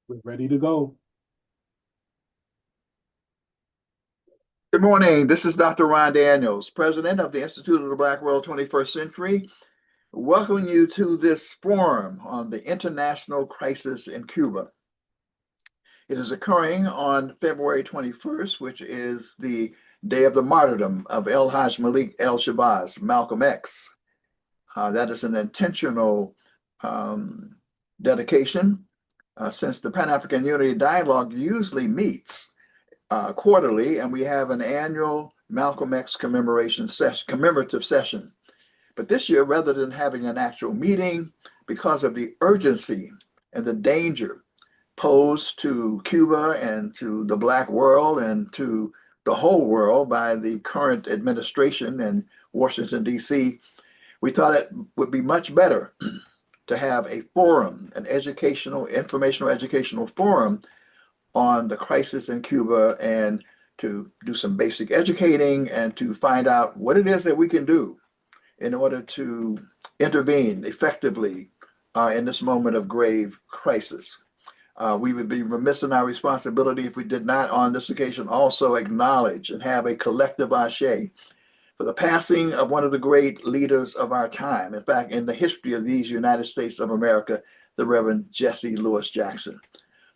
We're ready to go. Good morning. This is Dr. Ron Daniels, President of the Institute of the Black World 21st Century, welcoming you to this forum on the international crisis in Cuba. It is occurring on February 21st, which is the day of the martyrdom of El Haj Malik El Shabazz, Malcolm X. That is an intentional dedication since the Pan-African Unity Dialogue usually meets quarterly, and we have an annual Malcolm X commemorative session. But this year, rather than having an actual meeting, because of the urgency and the danger posed to Cuba and to the Black world and to the whole world by the current administration in Washington, D.C., we thought it would be much better to have a forum, an informational educational forum on the crisis in Cuba, and to do some basic educating and to find out what it is that we can do in order to intervene effectively in this moment of grave crisis. We would be remiss in our responsibility if we did not on this occasion also acknowledge and have a collective ashe for the passing of one of the great leaders of our time. In fact, in the history of these United States of America, the Reverend Jesse Lewis Jackson,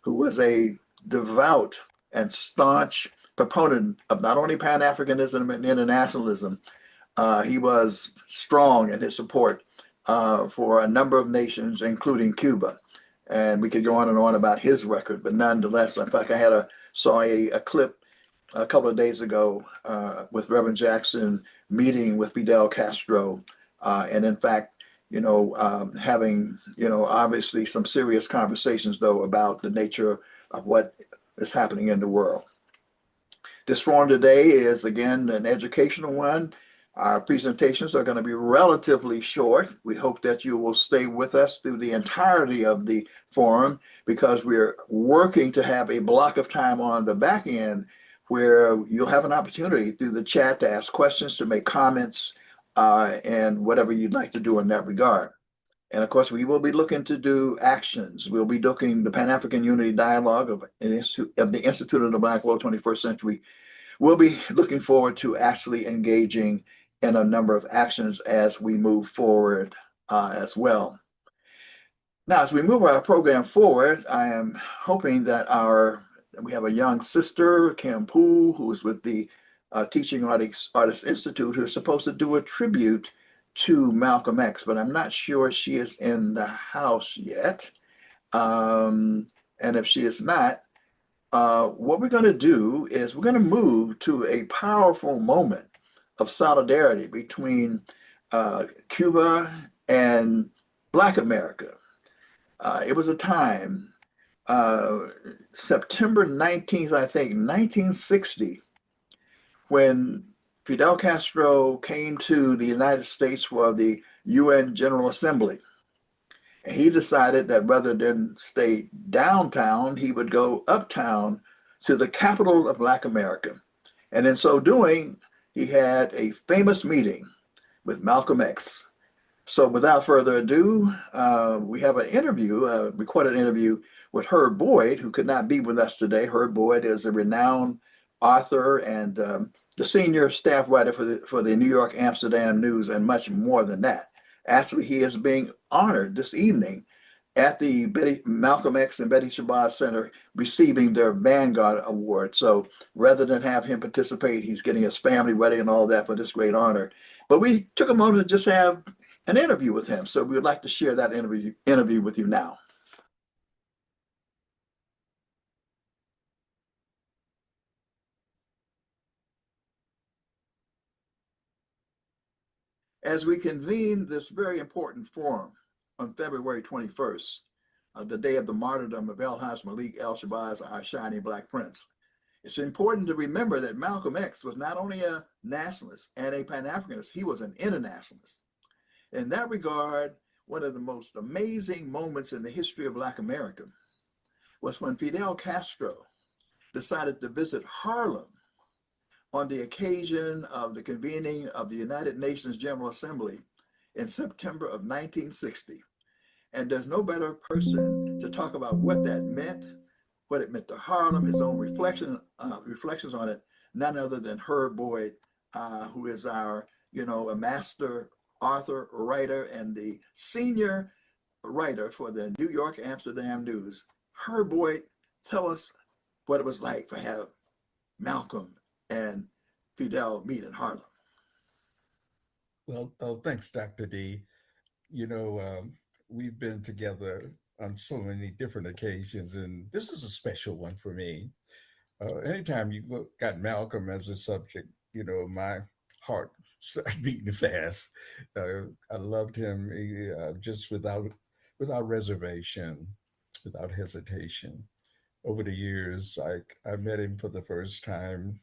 who was a devout and staunch proponent of not only Pan-Africanism and internationalism. He was strong in his support for a number of nations, including Cuba. And we could go on and on about his record, but nonetheless, in fact, I saw a clip a couple of days ago with Reverend Jackson meeting with Fidel Castro, and in fact, having, obviously some serious conversations, though, about the nature of what is happening in the world. This forum today is, again, an educational one. Our presentations are going to be relatively short. We hope that you will stay with us through the entirety of the forum, because we're working to have a block of time on the back end where you'll have an opportunity through the chat to ask questions, to make comments, and whatever you'd like to do in that regard. And of course, we will be looking to do actions. We'll be looking the Pan-African Unity Dialogue of the Institute of the Black World 21st Century. We'll be looking forward to actually engaging in a number of actions as we move forward as well. Now, as we move our program forward, I am hoping that we have a young sister, Kim Poole, who is with the Teaching Artists Institute, who is supposed to do a tribute to Malcolm X, but I'm not sure she is in the house yet. And if she is not, what we're going to do is we're going to move to a powerful moment of solidarity between Cuba and Black America. It was a time, September 19th, I think, 1960, when Fidel Castro came to the United States for the UN General Assembly. And he decided that rather than stay downtown, he would go uptown to the capital of Black America. And in so doing, he had a famous meeting with Malcolm X. So without further ado, we have an interview, a recorded interview with Herb Boyd, who could not be with us today. Herb Boyd is a renowned author and the senior staff writer for the New York Amsterdam News, and much more than that. Actually, he is being honored this evening at the Malcolm X and Betty Shabazz Center, receiving their Vanguard Award. So rather than have him participate, he's getting his family ready and all that for this great honor. But we took a moment to just have an interview with him. So we would like to share that interview with you now. As we convene this very important forum on February 21st, the day of the martyrdom of El Haj Malik El Shabazz, our shining Black Prince, it's important to remember that Malcolm X was not only a nationalist and a Pan-Africanist, he was an internationalist. In that regard, one of the most amazing moments in the history of Black America was when Fidel Castro decided to visit Harlem on the occasion of the convening of the United Nations General Assembly in September of 1960. And there's no better person to talk about what that meant what it meant to Harlem, his own reflections on it, none other than Herb Boyd, who is our, a master author, writer, and the senior writer for the New York Amsterdam News. Herb Boyd, tell us what it was like to have Malcolm and Fidel meet in Harlem. Well, thanks, Dr. D. You know, we've been together on so many different occasions, and this is a special one for me. Anytime got Malcolm as a subject, my heart started beating fast. I loved him just without reservation, without hesitation. Over the years, I met him for the first time.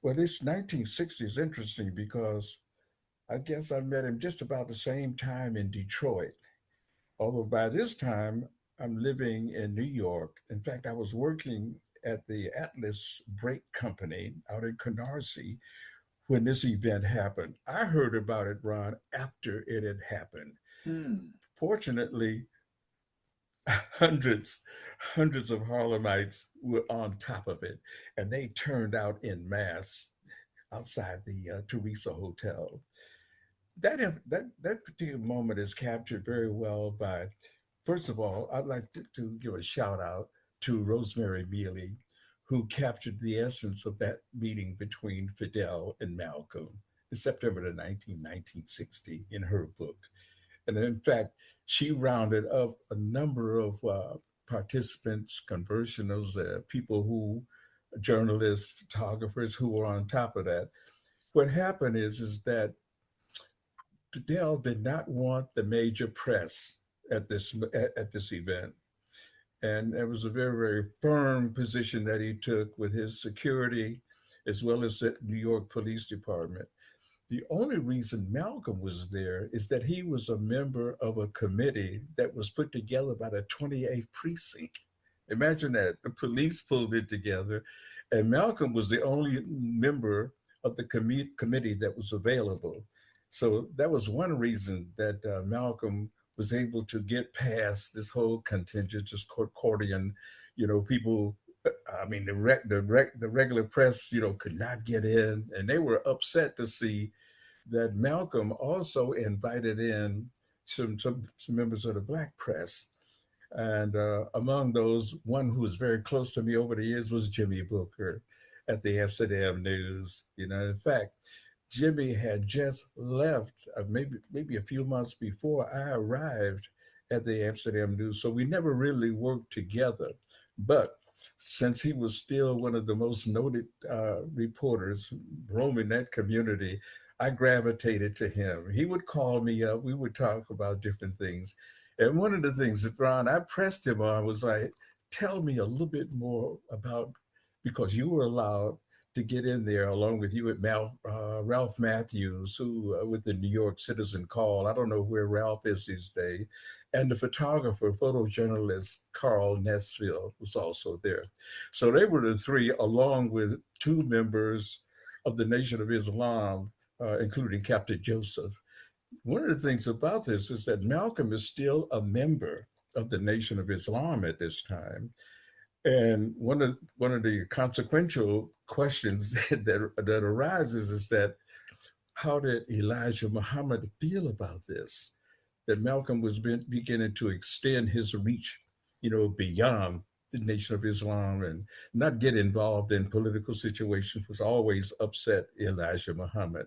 Well, this 1960 is interesting because I guess I met him just about the same time in Detroit. Although by this time, I'm living in New York. In fact, I was working at the Atlas Brake Company out in Canarsie when this event happened. I heard about it, Ron, after it had happened. Hmm. Fortunately, hundreds, hundreds of Harlemites were on top of it, and they turned out in mass outside the Teresa Hotel. That particular moment is captured very well by, first of all, I'd like to give a shout out to Rosemary Mealy, who captured the essence of that meeting between Fidel and Malcolm in September the 1960 in her book. And in fact, she rounded up a number of participants, conversionals, people journalists, photographers who were on top of that. What happened is that Fidel did not want the major press at this event, and it was a very very firm position that he took with his security, as well as the New York Police Department. The only reason Malcolm was there is that he was a member of a committee that was put together by the 28th Precinct. Imagine that. The police pulled it together, and Malcolm was the only member of the committee that was available. So that was one reason that Malcolm was able to get past this whole contingent, just accordion, people. I mean, the regular press, could not get in, and they were upset to see that Malcolm also invited in some members of the black press. And among those, one who was very close to me over the years was Jimmy Booker at the Amsterdam News. In fact, Jimmy had just left maybe a few months before I arrived at the Amsterdam News, so we never really worked together. But since he was still one of the most noted reporters roaming that community, I gravitated to him. He would call me up. We would talk about different things. And one of the things that Ron, I pressed him on was like, tell me a little bit more about, because you were allowed to get in there along with you at Ralph Matthews, who with the New York Citizen Call. I don't know where Ralph is these days. And the photographer, photojournalist Carl Nesfield was also there. So they were the three, along with two members of the Nation of Islam, including Captain Joseph. One of the things about this is that Malcolm is still a member of the Nation of Islam at this time. And one of the consequential questions that arises is that how did Elijah Muhammad feel about this? That Malcolm was beginning to extend his reach, beyond the Nation of Islam and not get involved in political situations, was always upset Elijah Muhammad.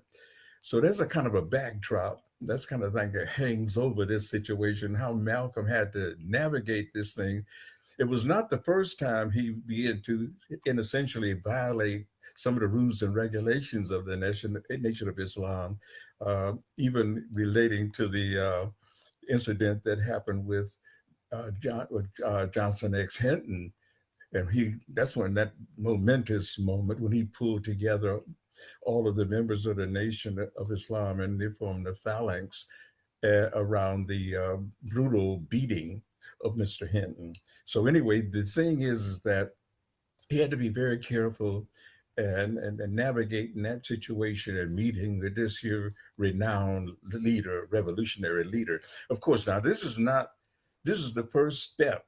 So there's a kind of a backdrop. That's kind of thing that hangs over this situation, how Malcolm had to navigate this thing. It was not the first time he began to essentially violate some of the rules and regulations of the Nation of Islam, even relating to the incident that happened with Johnson X. Hinton. And that's when that momentous moment when he pulled together all of the members of the Nation of Islam and they formed the phalanx around the brutal beating of Mr. Hinton. So anyway, the thing is that he had to be very careful and navigating that situation and meeting with this here renowned leader, revolutionary leader. Of course, now this is the first step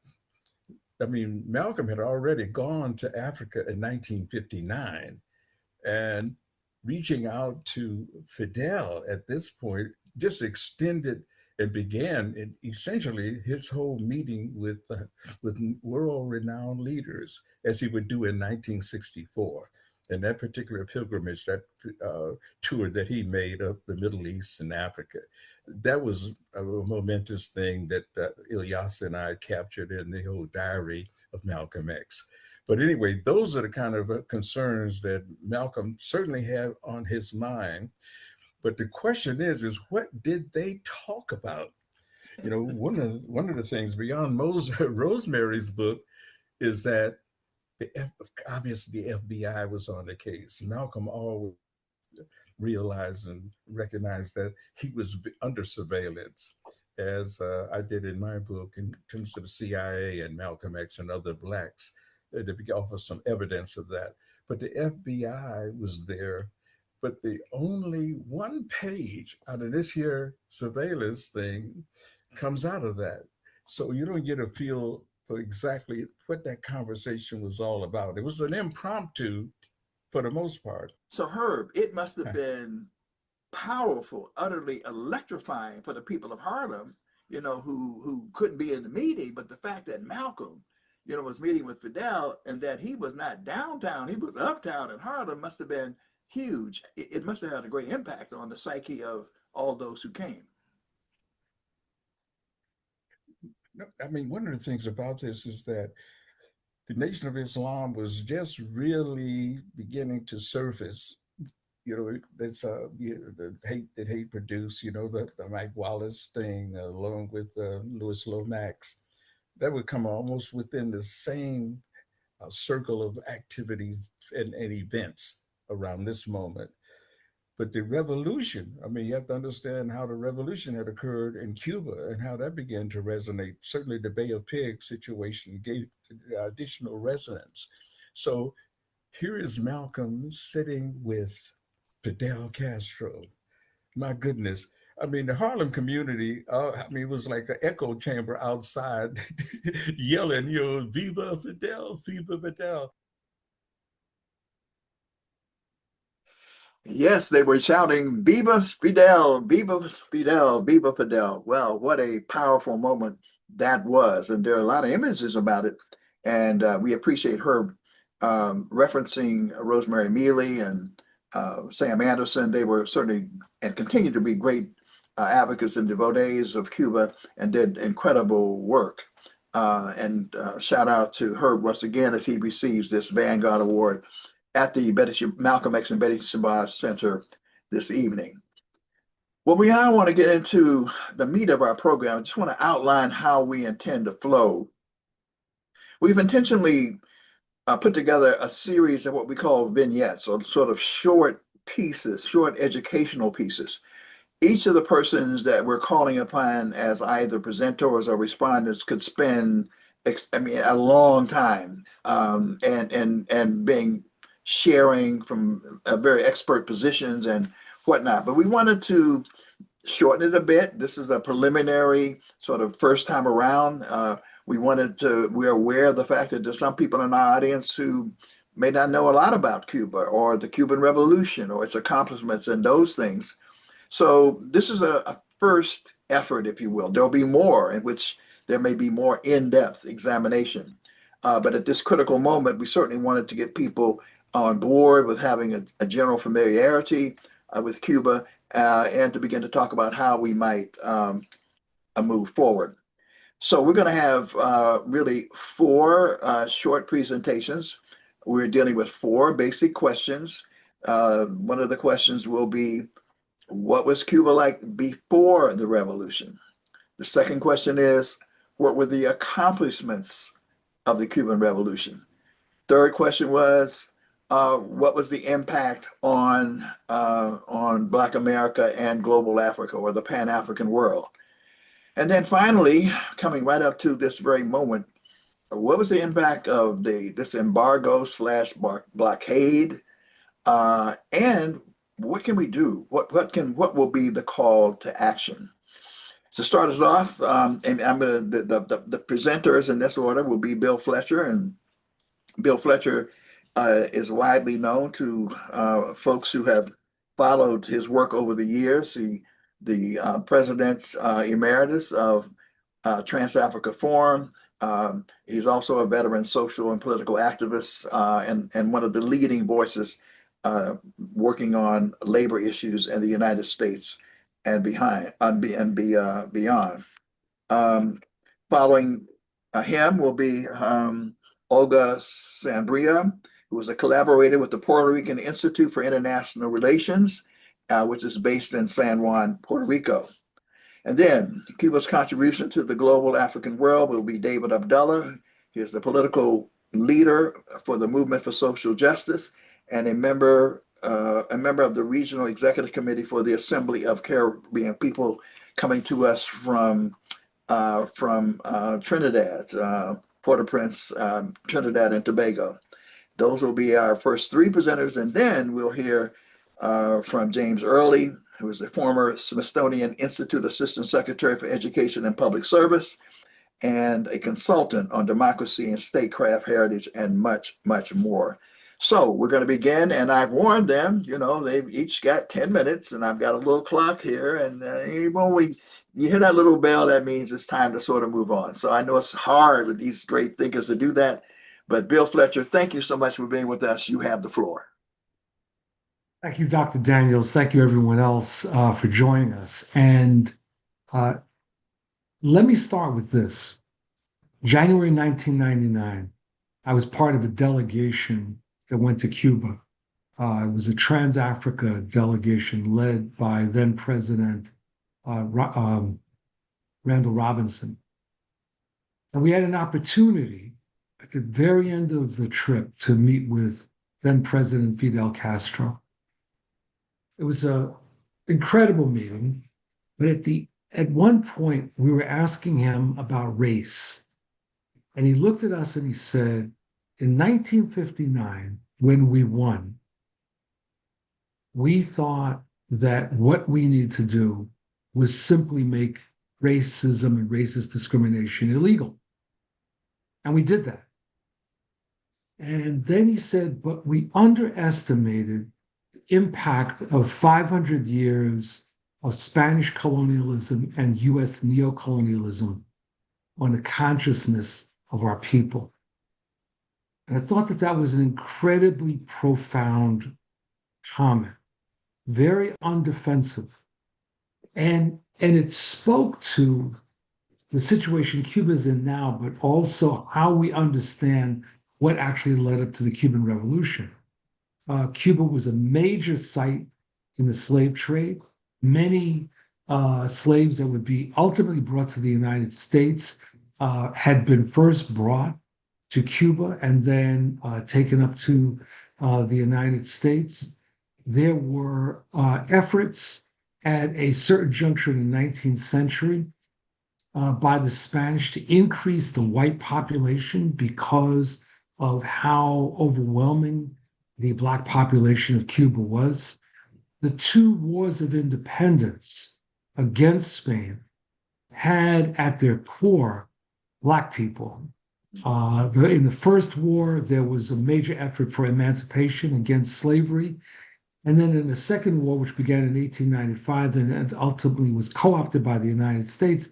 I mean, Malcolm had already gone to Africa in 1959, and reaching out to Fidel at this point just extended and began essentially his whole meeting with world renowned leaders, as he would do in 1964. And that particular pilgrimage, that tour that he made of the Middle East and Africa, that was a momentous thing that Ilyas and I captured in the whole diary of Malcolm X. But anyway, those are the kind of concerns that Malcolm certainly had on his mind. But the question is what did they talk about? You know, one of the things beyond Rosemary's book is that obviously the FBI was on the case. Malcolm always realized and recognized that he was under surveillance, as I did in my book, in terms of the CIA and Malcolm X and other blacks, to offer some evidence of that. But the FBI was there. But the only one page out of this here surveillance thing comes out of that. So you don't get a feel for exactly what that conversation was all about. It was an impromptu for the most part. So Herb, it must have been powerful, utterly electrifying for the people of Harlem, who couldn't be in the meeting, but the fact that Malcolm, was meeting with Fidel and that he was not downtown, he was uptown in Harlem must have been huge. It must have had a great impact on the psyche of all those who came. No, I mean, one of the things about this is that the Nation of Islam was just really beginning to surface. You know, that's the hate that hate produced. You know, the Mike Wallace thing, along with Louis Lomax, that would come almost within the same circle of activities and events around this moment. But the revolution, I mean, you have to understand how the revolution had occurred in Cuba and how that began to resonate. Certainly, the Bay of Pigs situation gave additional resonance. So here is Malcolm sitting with Fidel Castro. My goodness. I mean, the Harlem community, I mean, it was like an echo chamber outside yelling, Viva Fidel, Viva Fidel. Yes, they were shouting, Viva Fidel, Viva Fidel, Viva Fidel. Well, what a powerful moment that was. And there are a lot of images about it. And we appreciate her referencing Rosemary Mealy and Sam Anderson. They were certainly and continue to be great advocates and devotees of Cuba and did incredible work. And shout out to Herb once again as he receives this Vanguard Award at the Malcolm X and Betty Shabazz Center this evening. Well, we now want to get into the meat of our program. I just want to outline how we intend to flow. We've intentionally put together a series of what we call vignettes, or sort of short pieces, short educational pieces. Each of the persons that we're calling upon as either presenters or respondents could spend, a long time and being sharing from very expert positions and whatnot. But we wanted to shorten it a bit. This is a preliminary sort of first time around. We're aware of the fact that there's some people in our audience who may not know a lot about Cuba or the Cuban Revolution or its accomplishments and those things. So this is a first effort, if you will. There'll be more in which there may be more in-depth examination. But at this critical moment, we certainly wanted to get people on board with having a general familiarity with Cuba and to begin to talk about how we might move forward. So we're going to have really four short presentations. We're dealing with four basic questions. One of the questions will be, what was Cuba like before the revolution? The second question is, what were the accomplishments of the Cuban Revolution? Third question was, what was the impact on Black America and global Africa, or the Pan-African world? And then finally, coming right up to this very moment, what was the impact of this embargo slash blockade? And what can we do? What will be the call to action? To start us off, and I'm gonna the presenters in this order will be Bill Fletcher, and Bill Fletcher is widely known to folks who have followed his work over the years. The president emeritus of Trans-Africa Forum. He's also a veteran social and political activist, and one of the leading voices working on labor issues in the United States and beyond. Um, Following him will be Olga Sambria, who was a collaborator with the Puerto Rican Institute for International Relations, which is based in San Juan, Puerto Rico. And then Cuba's contribution to the global African world will be David Abdullah. He is the political leader for the Movement for Social Justice and a member of the Regional Executive Committee for the Assembly of Caribbean People, coming to us from Trinidad, Port-au-Prince, Trinidad and Tobago. Those will be our first three presenters, and then we'll hear from James Early, who is the former Smithsonian Institute Assistant Secretary for Education and Public Service, and a consultant on democracy and statecraft heritage, and much, much more. So we're going to begin, and I've warned them, they've each got 10 minutes, and I've got a little clock here, and when you hear that little bell, that means it's time to sort of move on. So I know it's hard with these great thinkers to do that, but Bill Fletcher, thank you so much for being with us. You have the floor. Thank you, Dr. Daniels. Thank you, everyone else, for joining us. And uh, let me start with this. January 1999, I was part of a delegation that went to Cuba. It was a Trans-Africa delegation led by then President Randall Robinson. And we had an opportunity at the very end of the trip to meet with then President Fidel Castro. It was an incredible meeting, but at one point we were asking him about race. And he looked at us and he said, in 1959, when we won, we thought that what we need to do was simply make racism and racist discrimination illegal. And we did that. And then he said, but we underestimated the impact of 500 years of Spanish colonialism and US neocolonialism on the consciousness of our people. And I thought that was an incredibly profound comment, very undefensive. And it spoke to the situation Cuba is in now, but also how we understand what actually led up to the Cuban Revolution. Cuba was a major site in the slave trade. Many slaves that would be ultimately brought to the United States had been first brought to Cuba and then taken up to the United States. There were efforts at a certain juncture in the 19th century by the Spanish to increase the white population because of how overwhelming the Black population of Cuba was. The two wars of independence against Spain had at their core Black people. In the first war, there was a major effort for emancipation against slavery. And then in the second war, which began in 1895 and ultimately was co-opted by the United States,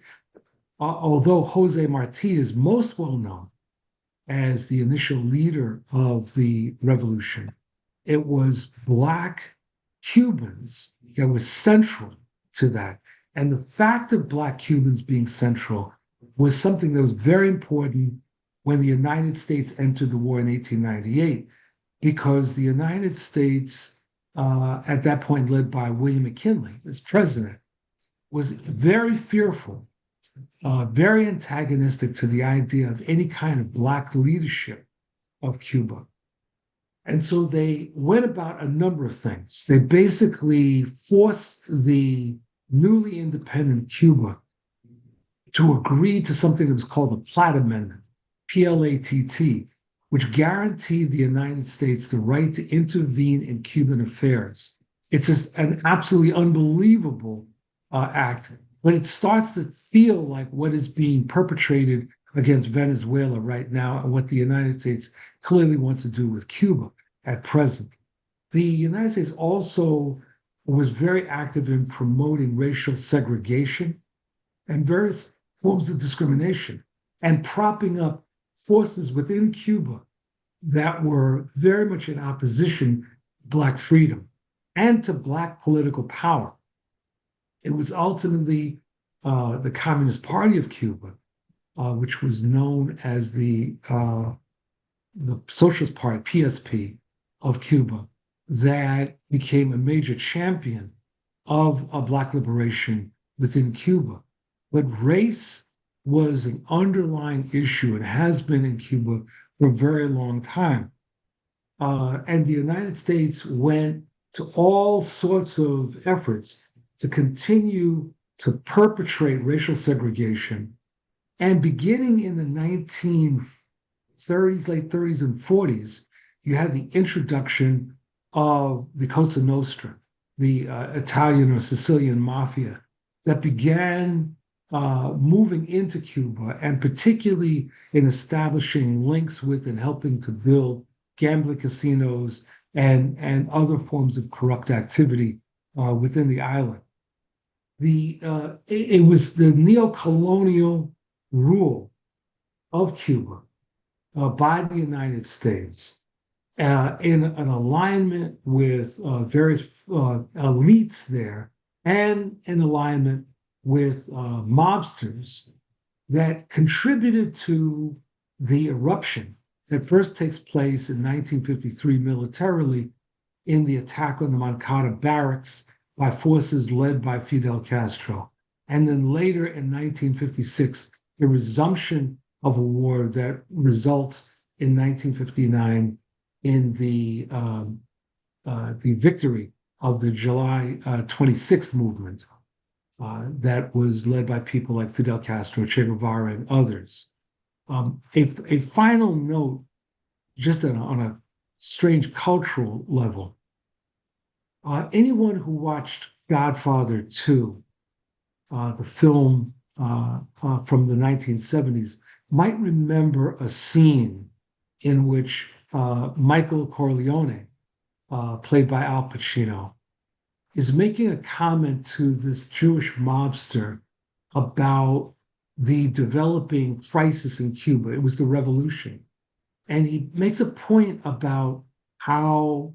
although Jose Marti is most well known as the initial leader of the revolution, it was Black Cubans that was central to that. And the fact of Black Cubans being central was something that was very important when the United States entered the war in 1898, because the United States, at that point led by William McKinley as president, was very fearful, very antagonistic to the idea of any kind of Black leadership of Cuba. And so they went about a number of things. They basically forced the newly independent Cuba to agree to something that was called the Platt Amendment, PLATT, which guaranteed the United States the right to intervene in Cuban affairs. It's just an absolutely unbelievable act. but it starts to feel like what is being perpetrated against Venezuela right now and what the United States clearly wants to do with Cuba at present. The United States also was very active in promoting racial segregation and various forms of discrimination and propping up forces within Cuba that were very much in opposition to Black freedom and to Black political power. It was ultimately the Communist Party of Cuba, which was known as the Socialist Party, PSP, of Cuba, that became a major champion of Black liberation within Cuba. But race was an underlying issue and has been in Cuba for a very long time. And the United States went to all sorts of efforts to continue to perpetrate racial segregation. And beginning in the 1930s, late 30s and 40s, you had the introduction of the Cosa Nostra, the Italian or Sicilian mafia that began moving into Cuba, and particularly in establishing links with and helping to build gambling casinos and other forms of corrupt activity within the island. It was the neo-colonial rule of Cuba by the United States in an alignment with various elites there and in alignment with mobsters that contributed to the eruption that first takes place in 1953 militarily in the attack on the Moncada barracks by forces led by Fidel Castro. And then later in 1956, the resumption of a war that results in 1959 in the victory of the July 26th movement that was led by people like Fidel Castro, Che Guevara, and others. A final note, just on a strange cultural level, anyone who watched Godfather 2, the film from the 1970s, might remember a scene in which Michael Corleone, played by Al Pacino, is making a comment to this Jewish mobster about the developing crisis in Cuba. It was the revolution. And he makes a point about how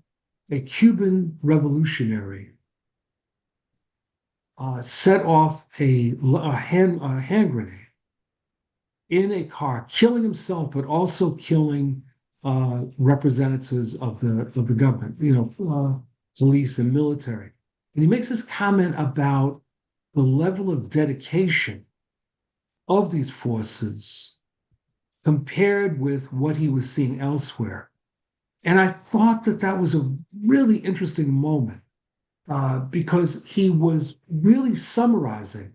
a Cuban revolutionary set off a hand grenade in a car, killing himself, but also killing representatives of the government, police and military. And he makes this comment about the level of dedication of these forces compared with what he was seeing elsewhere. And I thought that was a really interesting moment because he was really summarizing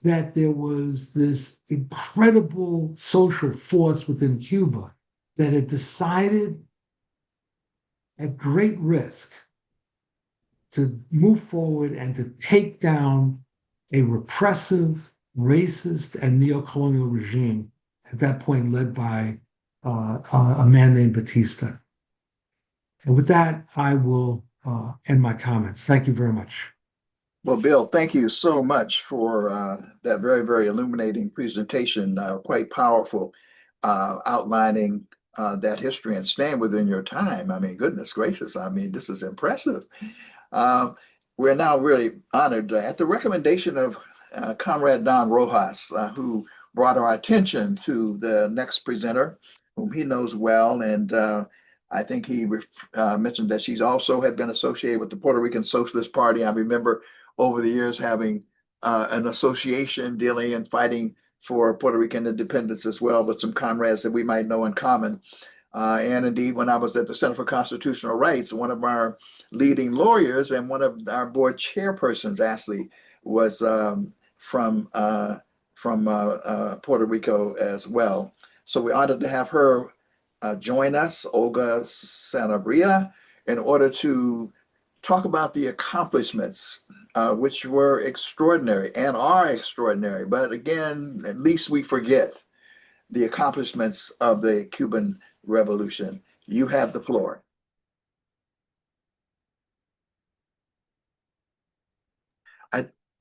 that there was this incredible social force within Cuba that had decided at great risk to move forward and to take down a repressive, racist, and neo-colonial regime at that point led by a man named Batista. And with that, I will end my comments. Thank you very much. Well, Bill, thank you so much for that very, very illuminating presentation, quite powerful, outlining that history and staying within your time. I mean, goodness gracious, I mean, this is impressive. We're now really honored at the recommendation of Comrade Don Rojas, who brought our attention to the next presenter, whom he knows well. And I think he mentioned that she's also had been associated with the Puerto Rican Socialist Party. I remember over the years having an association dealing and fighting for Puerto Rican independence as well, with some comrades that we might know in common. And indeed, when I was at the Center for Constitutional Rights, one of our leading lawyers and one of our board chairpersons, Ashley, was from Puerto Rico as well. So we're honored to have her join us, Olga Sanabria, in order to talk about the accomplishments which were extraordinary and are extraordinary. But again, at least we forget the accomplishments of the Cuban Revolution. You have the floor.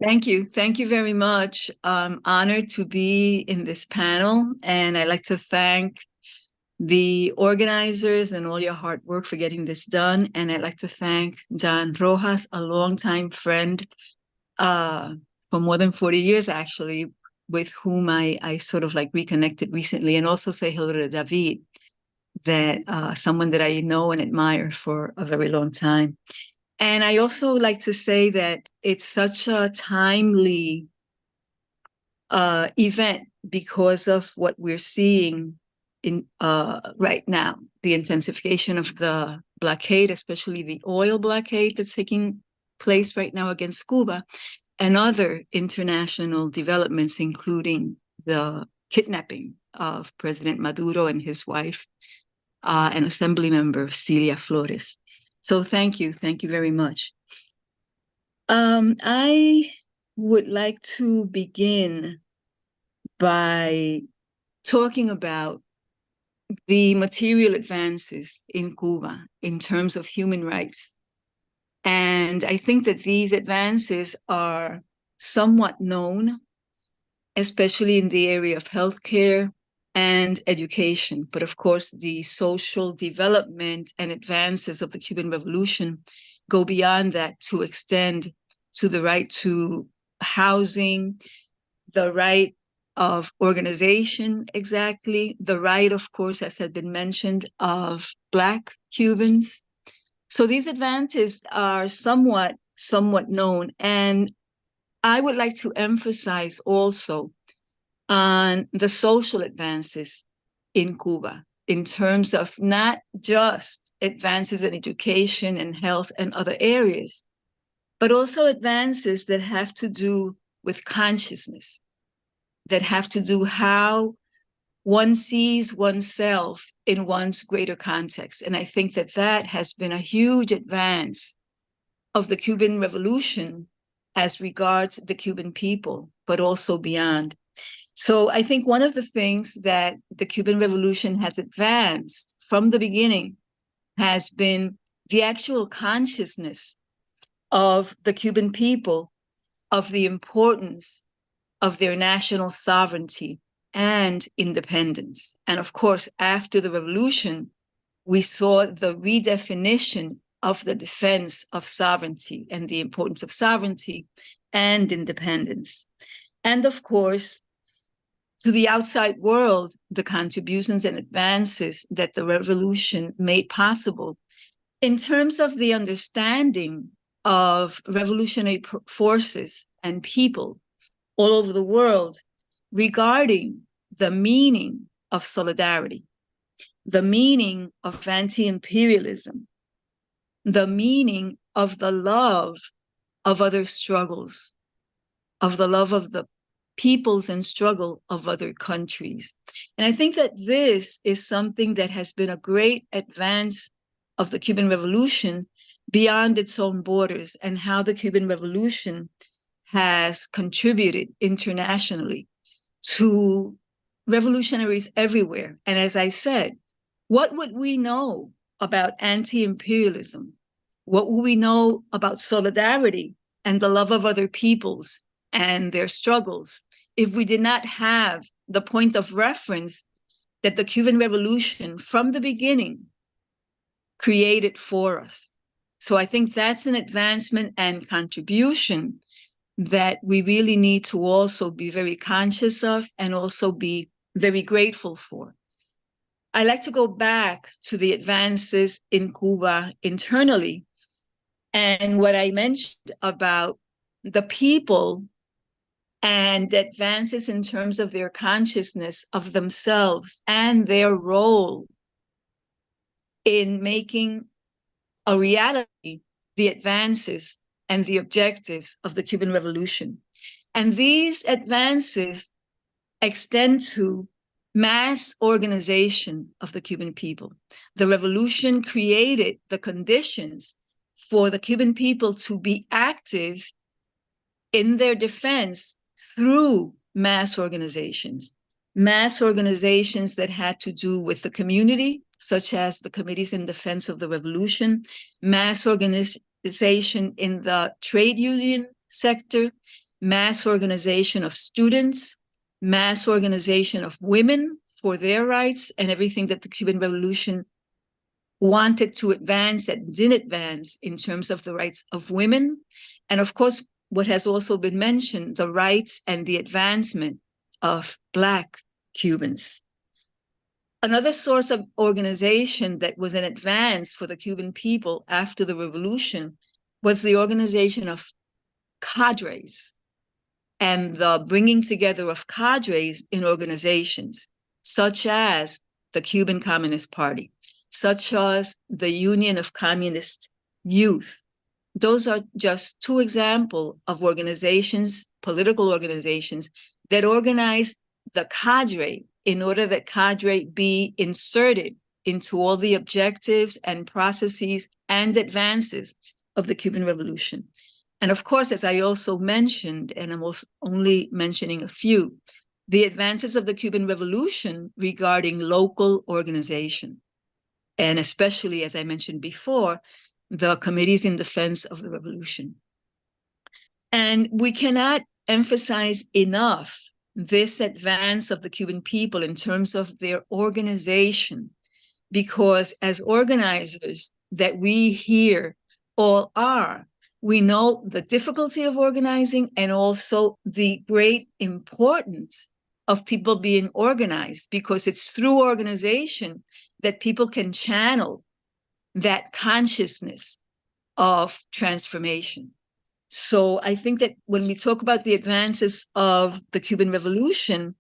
Thank you. Thank you very much. I'm honored to be in this panel, and I'd like to thank the organizers and all your hard work for getting this done. And I'd like to thank John Rojas, a longtime friend for more than 40 years, actually, with whom I sort of like reconnected recently, and also say hello to David, that someone that I know and admire for a very long time. And I also like to say that it's such a timely event because of what we're seeing in right now, the intensification of the blockade, especially the oil blockade that's taking place right now against Cuba, and other international developments, including the kidnapping of President Maduro and his wife, and Assembly member Celia Flores. So thank you very much. I would like to begin by talking about the material advances in Cuba in terms of human rights. And I think that these advances are somewhat known, especially in the area of healthcare and education. But of course, the social development and advances of the Cuban Revolution go beyond that to extend to the right to housing, the right of organization, exactly, the right, of course, as had been mentioned, of Black Cubans. So these advances are somewhat known. And I would like to emphasize also on the social advances in Cuba in terms of not just advances in education and health and other areas, but also advances that have to do with consciousness, that have to do how one sees oneself in one's greater context. And I think that that has been a huge advance of the Cuban Revolution as regards the Cuban people, but also beyond. So I think one of the things that the Cuban Revolution has advanced from the beginning has been the actual consciousness of the Cuban people of the importance of their national sovereignty and independence. And of course, after the revolution, we saw the redefinition of the defense of sovereignty and the importance of sovereignty and independence. And of course, to the outside world, the contributions and advances that the revolution made possible in terms of the understanding of revolutionary forces and people all over the world regarding the meaning of solidarity, the meaning of anti-imperialism, the meaning of the love of other struggles, of the love of the peoples and struggle of other countries. And I think that this is something that has been a great advance of the Cuban Revolution beyond its own borders, and how the Cuban Revolution has contributed internationally to revolutionaries everywhere. And as I said, what would we know about anti-imperialism? What would we know about solidarity and the love of other peoples and their struggles if we did not have the point of reference that the Cuban Revolution from the beginning created for us? So I think that's an advancement and contribution that we really need to also be very conscious of and also be very grateful for. I like to go back to the advances in Cuba internally and what I mentioned about the people and advances in terms of their consciousness of themselves and their role in making a reality the advances and the objectives of the Cuban Revolution. And these advances extend to mass organization of the Cuban people. The revolution created the conditions for the Cuban people to be active in their defense through mass organizations that had to do with the community, such as the Committees in Defense of the Revolution, mass organization in the trade union sector, mass organization of students, mass organization of women for their rights and everything that the Cuban Revolution wanted to advance that didn't advance in terms of the rights of women. And of course, what has also been mentioned, the rights and the advancement of Black Cubans. Another source of organization that was an advance for the Cuban people after the revolution was the organization of cadres and the bringing together of cadres in organizations, such as the Cuban Communist Party, such as the Union of Communist Youth. Those are just two examples of organizations, political organizations, that organize the cadre in order that cadre be inserted into all the objectives and processes and advances of the Cuban Revolution. And of course, as I also mentioned, and I'm only mentioning a few, the advances of the Cuban Revolution regarding local organization, and especially, as I mentioned before, the Committees in Defense of the Revolution. And we cannot emphasize enough this advance of the Cuban people in terms of their organization, because as organizers that we here all are, we know the difficulty of organizing and also the great importance of people being organized, because it's through organization that people can channel that consciousness of transformation. So I think that when we talk about the advances of the Cuban Revolution,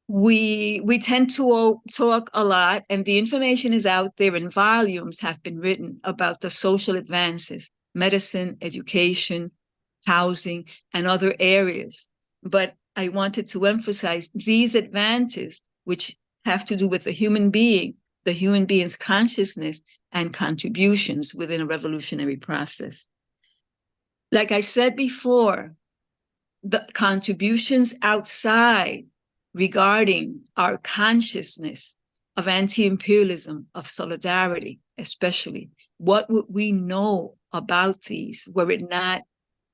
we tend to talk a lot, and the information is out there, and volumes have been written about the social advances, medicine, education, housing, and other areas. But I wanted to emphasize these advances, which have to do with the human being's consciousness and contributions within a revolutionary process. Like I said before, the contributions outside regarding our consciousness of anti-imperialism, of solidarity, especially, what would we know about these were it not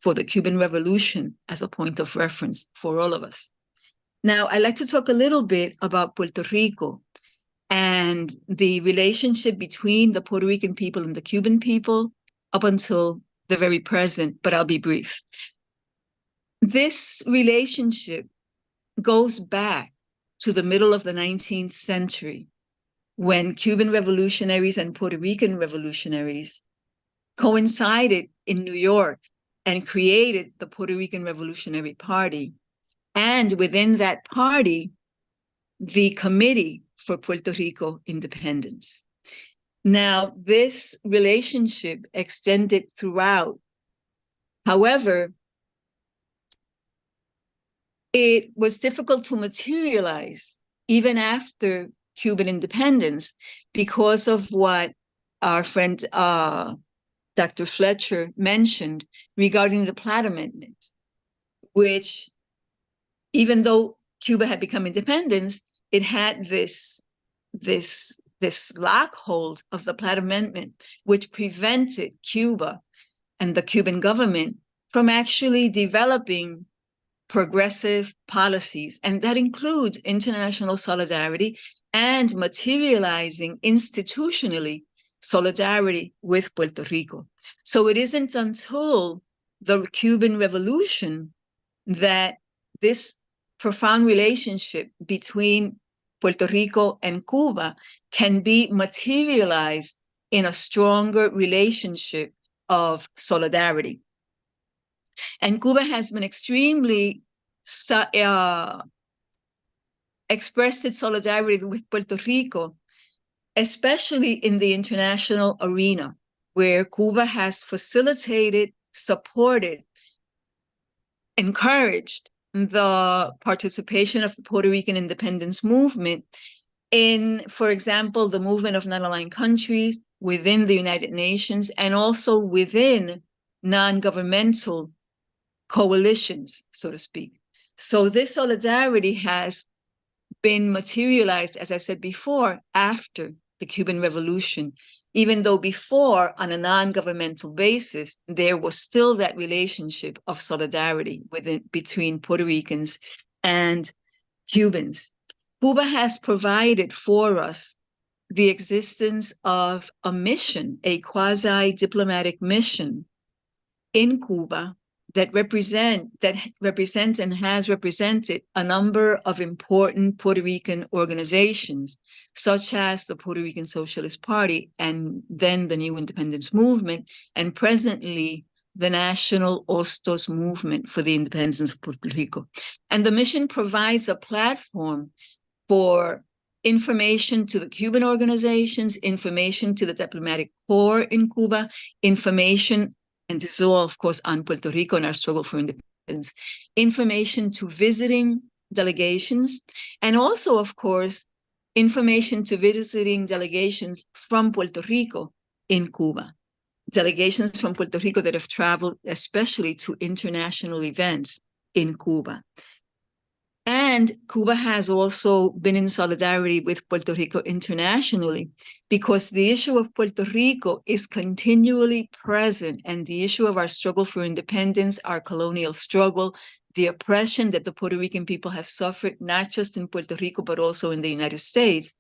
for the Cuban Revolution as a point of reference for all of us? Now, I'd like to talk a little bit about Puerto Rico and the relationship between the Puerto Rican people and the Cuban people up until the very present, but I'll be brief. This relationship goes back to the middle of the 19th century, when Cuban revolutionaries and Puerto Rican revolutionaries coincided in New York and created the Puerto Rican Revolutionary Party. And within that party, the Committee for Puerto Rico Independence. Now, this relationship extended throughout. However, it was difficult to materialize even after Cuban independence because of what our friend Dr. Fletcher mentioned regarding the Platt Amendment, which, even though Cuba had become independent, it had this lockhold of the Platt Amendment, which prevented Cuba and the Cuban government from actually developing progressive policies, and that includes international solidarity and materializing institutionally solidarity with Puerto Rico. So it isn't until the Cuban Revolution that this profound relationship between Puerto Rico and Cuba can be materialized in a stronger relationship of solidarity. And Cuba has been extremely expressed its solidarity with Puerto Rico, especially in the international arena, where Cuba has facilitated, supported, encouraged the participation of the Puerto Rican independence movement in, for example, the movement of non-aligned countries within the United Nations and also within non-governmental coalitions, so to speak. So this solidarity has been materialized, as I said before, after the Cuban Revolution, even though before, on a non-governmental basis, there was still that relationship of solidarity between Puerto Ricans and Cubans. Cuba has provided for us the existence of a mission, a quasi-diplomatic mission in Cuba that represents and has represented a number of important Puerto Rican organizations, such as the Puerto Rican Socialist Party and then the New Independence Movement, and presently the National Hostos Movement for the Independence of Puerto Rico. And the mission provides a platform for information to the Cuban organizations, information to the diplomatic corps in Cuba, information, and this is all, of course, on Puerto Rico and our struggle for independence, information to visiting delegations, and also, of course, information to visiting delegations from Puerto Rico in Cuba. Delegations from Puerto Rico that have traveled especially to international events in Cuba. And Cuba has also been in solidarity with Puerto Rico internationally because the issue of Puerto Rico is continually present, and the issue of our struggle for independence, our colonial struggle, the oppression that the Puerto Rican people have suffered, not just in Puerto Rico, but also in the United States.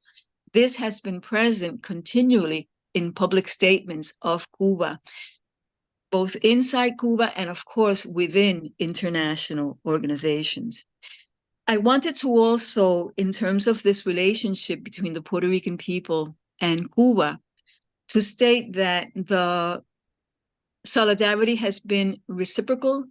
This has been present continually in public statements of Cuba, both inside Cuba and, of course, within international organizations. I wanted to also, in terms of this relationship between the Puerto Rican people and Cuba, to state that the solidarity has been reciprocal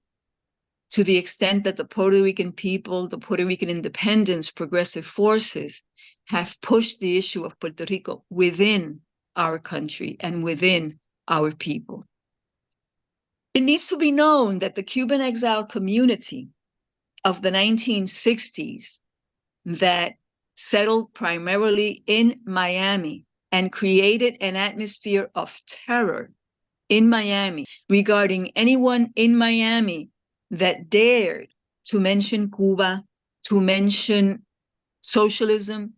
to the extent that the Puerto Rican people, the Puerto Rican independence progressive forces, have pushed the issue of Puerto Rico within our country and within our people. It needs to be known that the Cuban exile community of the 1960s that settled primarily in Miami and created an atmosphere of terror in Miami regarding anyone in Miami that dared to mention Cuba, to mention socialism,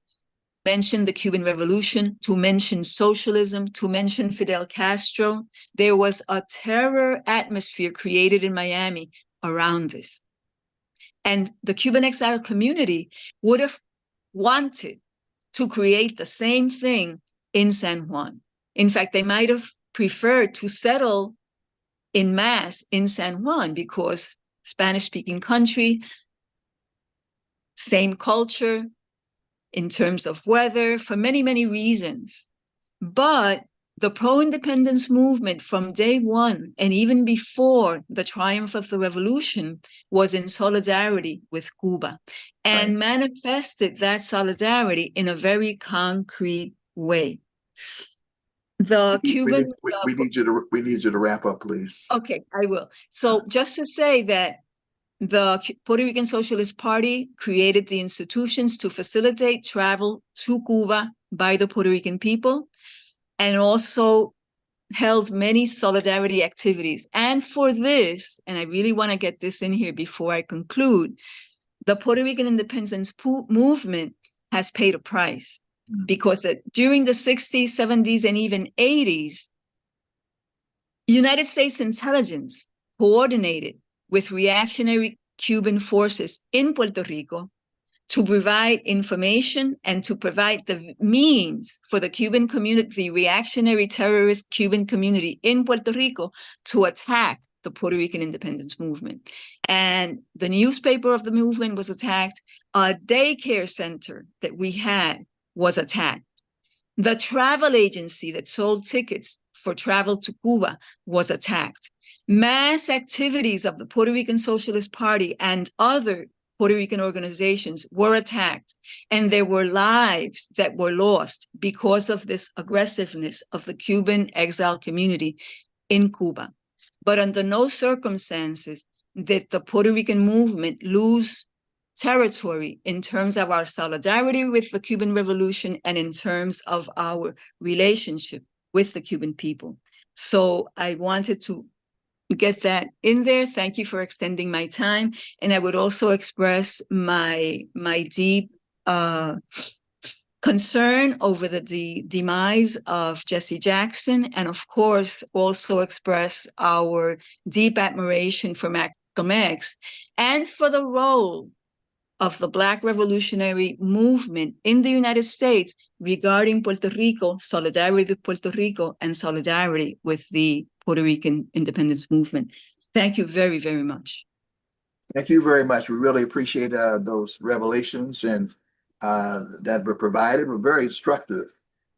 mention the Cuban Revolution, to mention socialism, to mention Fidel Castro. There was a terror atmosphere created in Miami around this. And the Cuban exile community would have wanted to create the same thing in San Juan. In fact, they might have preferred to settle in mass in San Juan because Spanish-speaking country, same culture in terms of weather, for many, many reasons. But the pro-independence movement from day one, and even before the triumph of the revolution, was in solidarity with Cuba and manifested that solidarity in a very concrete way. The Cuban... We need you to wrap up, please. Okay, I will. So just to say that the Puerto Rican Socialist Party created the institutions to facilitate travel to Cuba by the Puerto Rican people, and also held many solidarity activities. And for this, and I really want to get this in here before I conclude, the Puerto Rican independence movement has paid a price because during the 60s, 70s, and even 80s, United States intelligence coordinated with reactionary Cuban forces in Puerto Rico to provide information and to provide the means for the Cuban community, the reactionary terrorist Cuban community in Puerto Rico, to attack the Puerto Rican independence movement. And the newspaper of the movement was attacked. A daycare center that we had was attacked. The travel agency that sold tickets for travel to Cuba was attacked. Mass activities of the Puerto Rican Socialist Party and other Puerto Rican organizations were attacked, and there were lives that were lost because of this aggressiveness of the Cuban exile community in Cuba. But under no circumstances did the Puerto Rican movement lose territory in terms of our solidarity with the Cuban Revolution and in terms of our relationship with the Cuban people. So I wanted to get that in there. Thank you for extending my time. And I would also express my deep concern over the demise of Jesse Jackson, and of course also express our deep admiration for Malcolm X and for the role of the Black revolutionary movement in the United States regarding Puerto Rico, solidarity with Puerto Rico, and solidarity with the Puerto Rican independence movement. Thank you very, very much. Thank you very much. We really appreciate those revelations and that were provided. Were very instructive.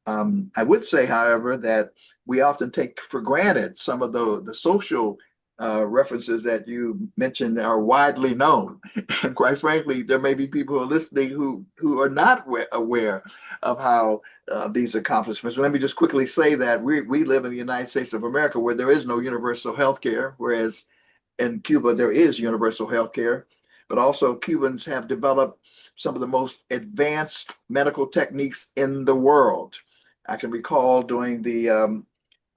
I would say, however, that we often take for granted some of the social references that you mentioned are widely known. And quite frankly, there may be people who are listening who are not aware of how these accomplishments. And let me just quickly say that we live in the United States of America where there is no universal health care, whereas in Cuba, there is universal health care, but also Cubans have developed some of the most advanced medical techniques in the world. I can recall during the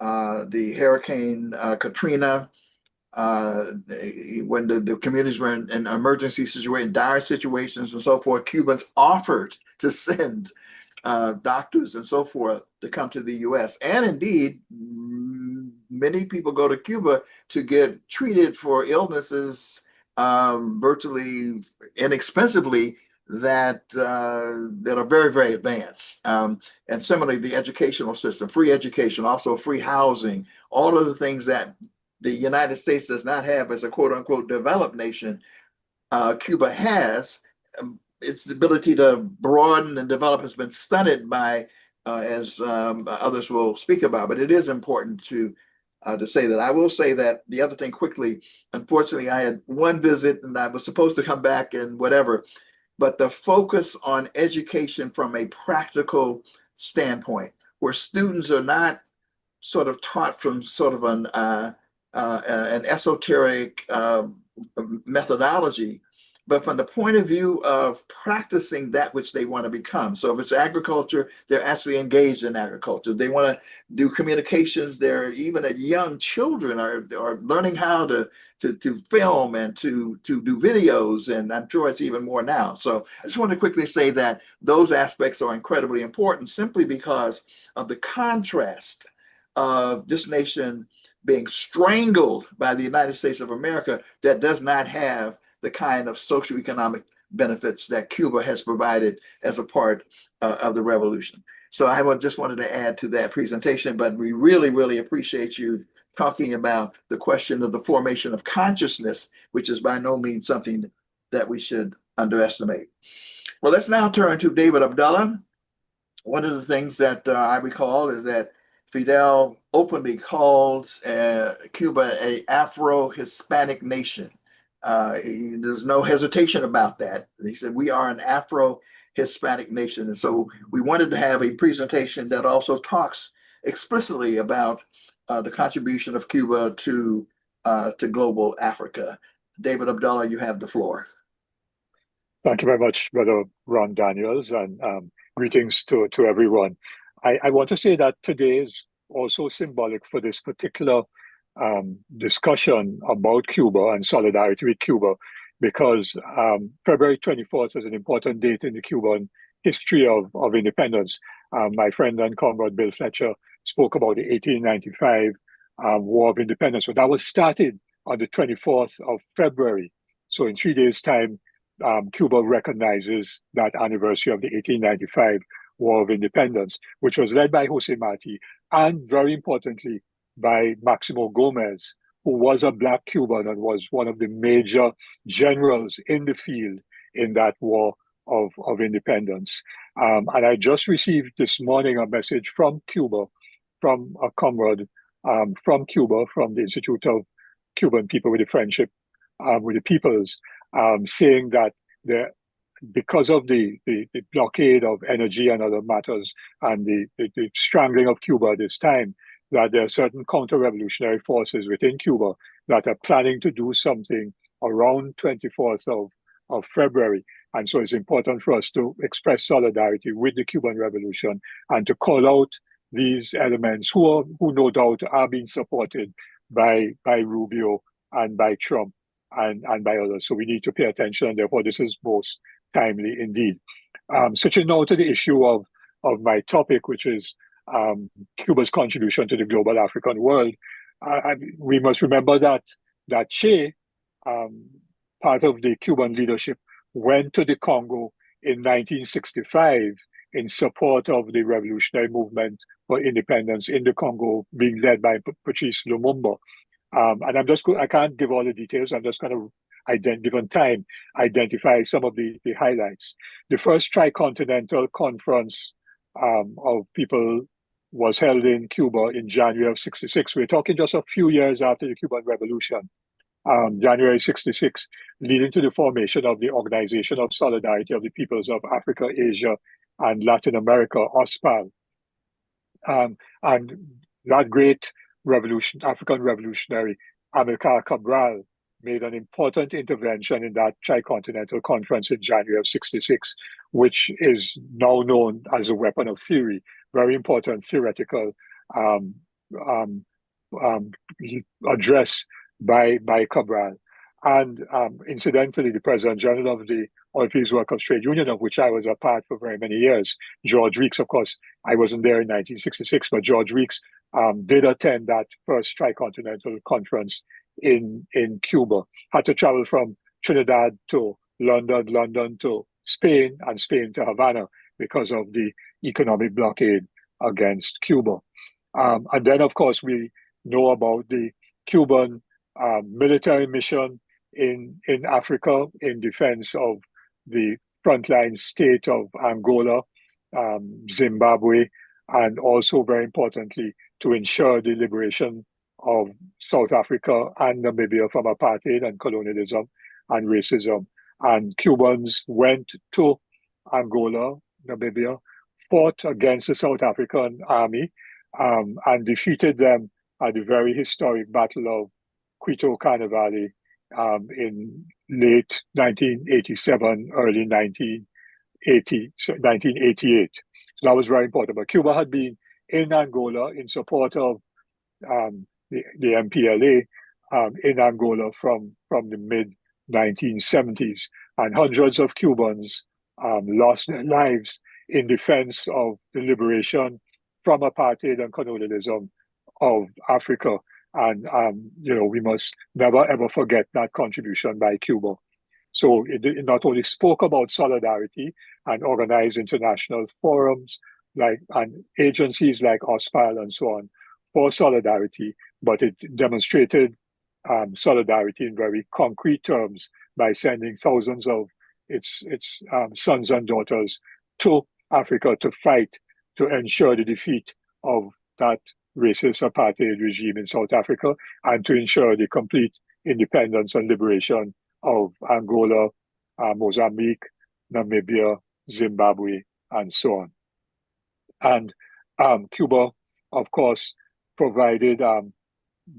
Hurricane Katrina, when the communities were in emergency situations, dire situations and so forth, Cubans offered to send doctors and so forth to come to the U.S. And indeed, many people go to Cuba to get treated for illnesses virtually inexpensively that are very, very advanced. And similarly, the educational system, free education, also free housing, all of the things that the United States does not have as a quote unquote developed nation, Cuba has. Its ability to broaden and develop has been stunted by, as others will speak about. But it is important to say that. I will say that the other thing quickly, unfortunately, I had one visit and I was supposed to come back and whatever, but the focus on education from a practical standpoint, where students are not sort of taught from sort of an esoteric methodology, but from the point of view of practicing that which they want to become. So if it's agriculture, they're actually engaged in agriculture. They want to do communications. They're even at young children are learning how to film and to do videos. And I'm sure it's even more now. So I just want to quickly say that those aspects are incredibly important simply because of the contrast of this nation being strangled by the United States of America that does not have the kind of socioeconomic benefits that Cuba has provided as a part of the revolution. So I just wanted to add to that presentation, but we really, really appreciate you talking about the question of the formation of consciousness, which is by no means something that we should underestimate. Well, let's now turn to David Abdallah. One of the things that I recall is that Fidel openly called Cuba an Afro-Hispanic nation. There's no hesitation about that. He said, we are an Afro-Hispanic nation. And so we wanted to have a presentation that also talks explicitly about the contribution of Cuba to global Africa. David Abdallah, you have the floor. Thank you very much, Brother Ron Daniels, and greetings to everyone. I want to say that today is also symbolic for this particular discussion about Cuba and solidarity with Cuba, because February 24th is an important date in the Cuban history of independence. My friend and comrade Bill Fletcher spoke about the 1895 War of Independence. So that was started on the 24th of February. So in 3 days' time, Cuba recognizes that anniversary of the 1895 War of Independence, which was led by Jose Marti and, very importantly, by Maximo Gomez, who was a Black Cuban and was one of the major generals in the field in that War of Independence. And I just received this morning a message from Cuba, from a comrade from Cuba, from the Institute of Cuban People with the Friendship with the Peoples, saying that because of the blockade of energy and other matters and the strangling of Cuba at this time, that there are certain counter-revolutionary forces within Cuba that are planning to do something around 24th of February. And so it's important for us to express solidarity with the Cuban Revolution and to call out these elements who no doubt are being supported by Rubio and by Trump and by others. So we need to pay attention, and therefore this is most timely indeed. Switching now to the issue of my topic, which is Cuba's contribution to the global African world. We must remember that Che, part of the Cuban leadership, went to the Congo in 1965 in support of the revolutionary movement for independence in the Congo, being led by Patrice Lumumba. And I can't give all the details. I'm just going to, given time, identify some of the highlights. The first tricontinental conference of people was held in Cuba in January of '66. We're talking just a few years after the Cuban Revolution. January '66, leading to the formation of the Organization of Solidarity of the Peoples of Africa, Asia, and Latin America, OSPAL. And that great African revolutionary, Amilcar Cabral, made an important intervention in that tricontinental conference in January of '66, which is now known as a weapon of theory, very important theoretical address by Cabral. And incidentally, the President General of the Oilfields Workers Trade Union, of which I was a part for very many years, George Weeks, of course, I wasn't there in 1966, but George Weeks did attend that first tricontinental conference in Cuba. Had to travel from Trinidad to London, London to Spain, and Spain to Havana because of the economic blockade against Cuba. And then, of course, we know about the Cuban military mission in Africa in defense of the frontline state of Angola, Zimbabwe, and also, very importantly, to ensure the liberation of South Africa and Namibia from apartheid and colonialism and racism. And Cubans went to Angola, Namibia, fought against the South African army, and defeated them at the very historic Battle of Quito Carnevale in late 1987, early 1988. So that was very important. But Cuba had been in Angola in support of the MPLA in Angola from the mid-1970s. And hundreds of Cubans lost their lives in defense of the liberation from apartheid and colonialism of Africa. And, we must never, ever forget that contribution by Cuba. So it not only spoke about solidarity and organized international forums and agencies like OSPAL and so on for solidarity, but it demonstrated solidarity in very concrete terms by sending thousands of its sons and daughters to Africa to fight to ensure the defeat of that racist apartheid regime in South Africa and to ensure the complete independence and liberation of Angola, Mozambique, Namibia, Zimbabwe, and so on. And Cuba, of course, provided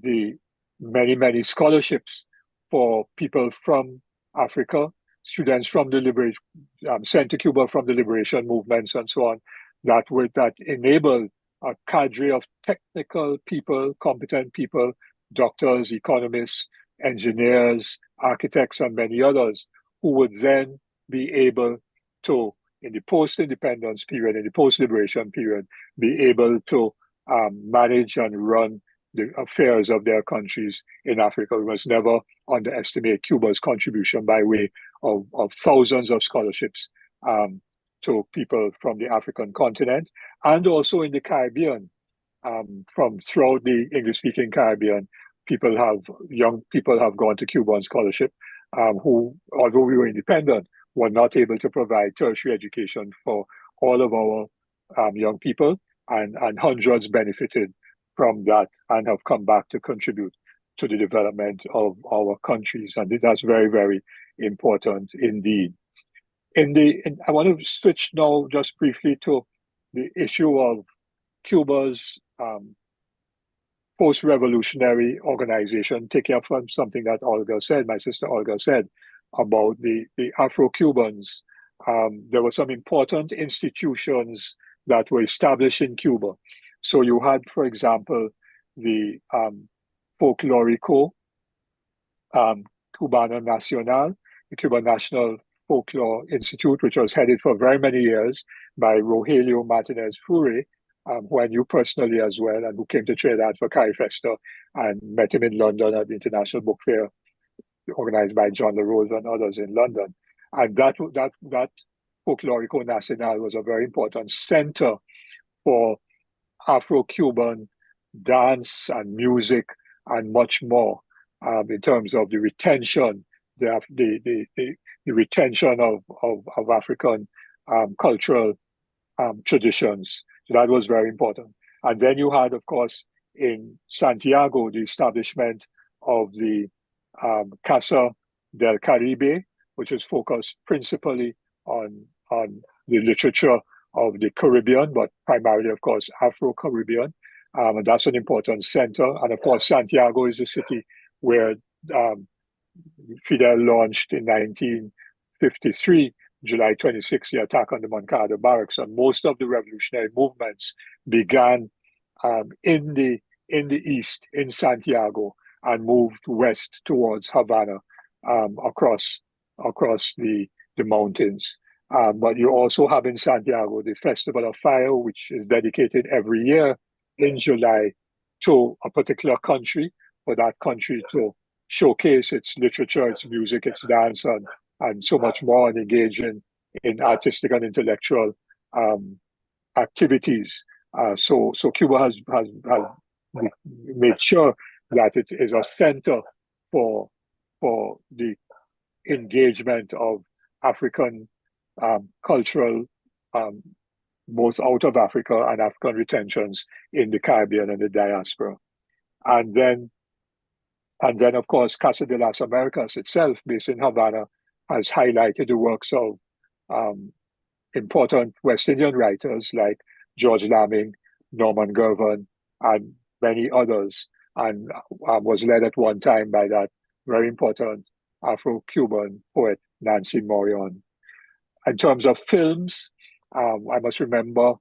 the many scholarships for people from Africa, students from the sent to Cuba from the liberation movements and so on, that enabled a cadre of technical people, competent people, doctors, economists, engineers, architects, and many others, who would then be able to, in the post-independence period, in the post-liberation period, be able to manage and run the affairs of their countries in Africa. We must never underestimate Cuba's contribution by way of thousands of scholarships to people from the African continent and also in the Caribbean. From throughout the English-speaking Caribbean, young people have gone to Cuba on scholarship who, although we were independent, were not able to provide tertiary education for all of our young people, and hundreds benefited from that and have come back to contribute to the development of our countries. And that's very, very important indeed. I want to switch now just briefly to the issue of Cuba's post-revolutionary organization, taking up from something that Olga said, my sister Olga said, about the Afro-Cubans. There were some important institutions that were established in Cuba. So you had, for example, the Folklorico Cubano Nacional, the Cuban National Folklore Institute, which was headed for very many years by Rogelio Martinez Fure, who I knew personally as well, and who came to Trinidad for CARIFESTA and met him in London at the International Book Fair organized by John LaRose and others in London. And that Folklorico Nacional was a very important center for Afro-Cuban dance and music and much more in terms of the retention, the retention of African cultural traditions. So that was very important. And then you had, of course, in Santiago, the establishment of the Casa del Caribe, which is focused principally on the literature of the Caribbean, but primarily, of course, Afro-Caribbean. And that's an important center. And of course, Santiago is the city where Fidel launched in 1953, July 26, the attack on the Moncada barracks. And most of the revolutionary movements began in the east, in Santiago, and moved west towards Havana, across the mountains. But you also have in Santiago the Festival of Fire, which is dedicated every year in July to a particular country, for that country to showcase its literature, its music, its dance, and so much more, and engage in artistic and intellectual activities. So Cuba has made sure that it is a center for the engagement of African cultural, both out of Africa and African retentions in the Caribbean and the diaspora. And then, of course, Casa de las Americas itself, based in Havana, has highlighted the works of important West Indian writers like George Lamming, Norman Gervin, and many others, and was led at one time by that very important Afro-Cuban poet, Nancy Morion. In terms of films, I must remember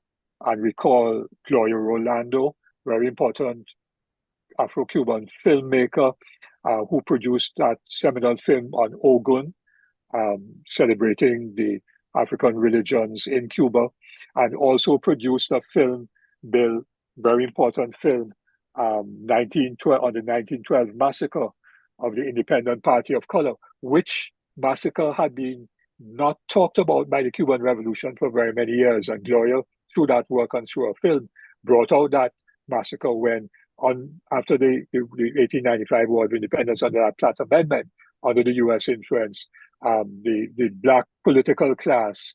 and recall Gloria Rolando, very important Afro-Cuban filmmaker who produced that seminal film on Ogun, celebrating the African religions in Cuba, and also produced a film, Bill, very important film, 1912, on the 1912 massacre of the Independent Party of Color, which massacre had been not talked about by the Cuban Revolution for very many years. And Gloria, through that work and through a film, brought out that massacre when, after the 1895 War of Independence, under that Platt Amendment, under the US influence, the Black political class,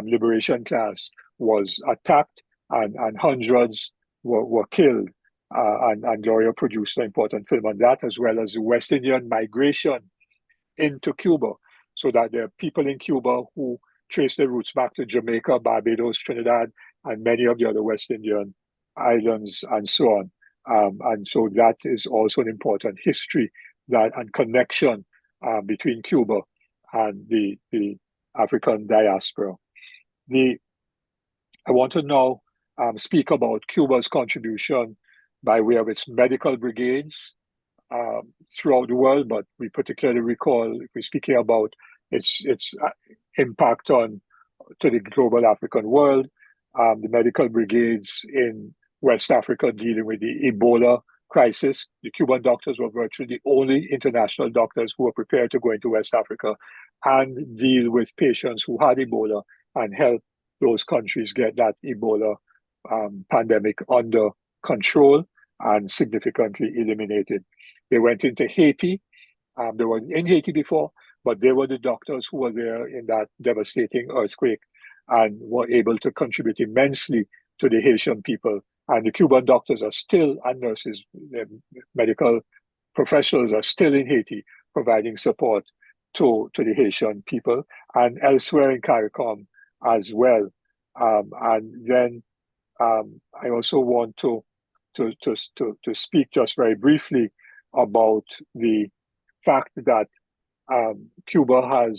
liberation class, was attacked, and hundreds were killed. And Gloria produced an important film on that, as well as the West Indian migration into Cuba, so that there are people in Cuba who trace their roots back to Jamaica, Barbados, Trinidad, and many of the other West Indian islands, and so on. And so that is also an important history and connection between Cuba and the African diaspora. I want to now speak about Cuba's contribution by way of its medical brigades throughout the world, but we particularly recall, if we're speaking about its impact to the global African world, the medical brigades in West Africa dealing with the Ebola crisis. The Cuban doctors were virtually the only international doctors who were prepared to go into West Africa and deal with patients who had Ebola and help those countries get that Ebola pandemic under control and significantly eliminated. They went into Haiti. They were in Haiti before, but they were the doctors who were there in that devastating earthquake and were able to contribute immensely to the Haitian people. And the Cuban doctors are still, and nurses, medical professionals are still in Haiti providing support to the Haitian people and elsewhere in CARICOM as well. And then I also want to speak just very briefly about the fact that Cuba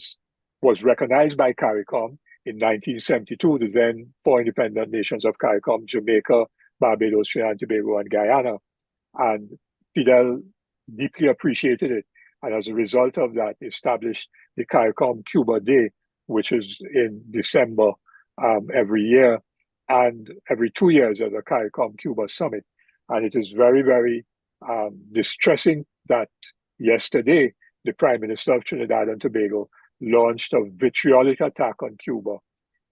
was recognized by CARICOM in 1972, the then 4 independent nations of CARICOM, Jamaica, Barbados, Trinidad and Tobago, and Guyana. And Fidel deeply appreciated it. And as a result of that, established the CARICOM Cuba Day, which is in December every year, and every 2 years as a CARICOM Cuba Summit. And it is very, very distressing that yesterday, the Prime Minister of Trinidad and Tobago launched a vitriolic attack on Cuba.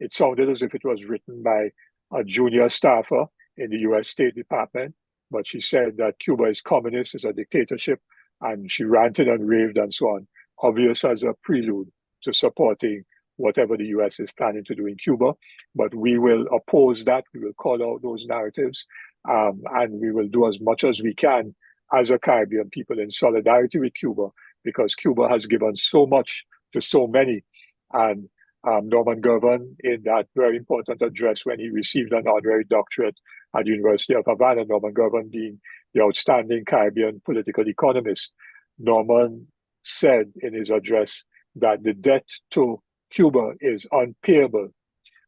It sounded as if it was written by a junior staffer in the US State Department, but she said that Cuba is communist, is a dictatorship, and she ranted and raved and so on, obvious as a prelude to supporting whatever the US is planning to do in Cuba. But we will oppose that. We will call out those narratives, and we will do as much as we can as a Caribbean people in solidarity with Cuba, because Cuba has given so much to so many. And Norman Gervin, in that very important address when he received an honorary doctorate at the University of Havana, Norman Gervin being the outstanding Caribbean political economist, Norman said in his address that the debt to Cuba is unpayable,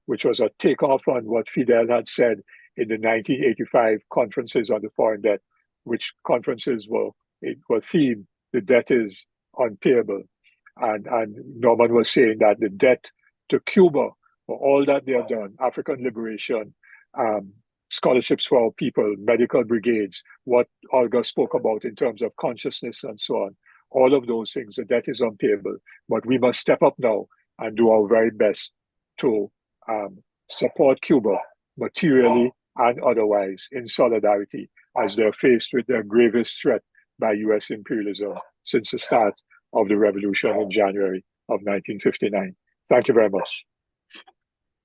which was a takeoff on what Fidel had said in the 1985 conferences on the foreign debt, which conferences were themed, the debt is unpayable. And Norman was saying that the debt to Cuba for all that they have done, African liberation, scholarships for our people, medical brigades, what Olga spoke about in terms of consciousness and so on, all of those things, the debt is unpayable. But we must step up now and do our very best to support Cuba materially and otherwise in solidarity as they're faced with their gravest threat by US imperialism since the start of the revolution in January of 1959. Thank you very much.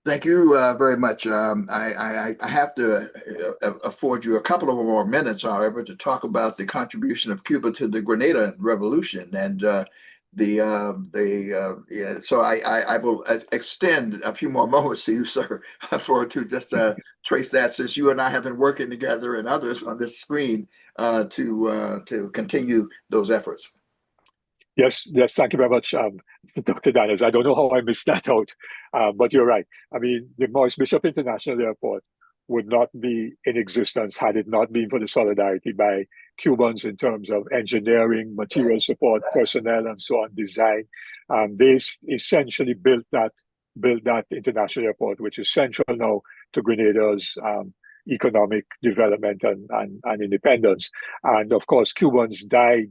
Thank you very much. I have to afford you a couple of more minutes, however, to talk about the contribution of Cuba to the Grenada Revolution, and so I will extend a few more moments to you, sir, to just trace that, since you and I have been working together and others on this screen to continue those efforts. Yes, thank you very much, Dr. Daniels. I don't know how I missed that out, but you're right. I mean, the Maurice Bishop International Airport would not be in existence had it not been for the solidarity by Cubans in terms of engineering, material support, personnel, and so on, design. They essentially built that international airport, which is central now to Grenada's economic development and independence. And of course, Cubans died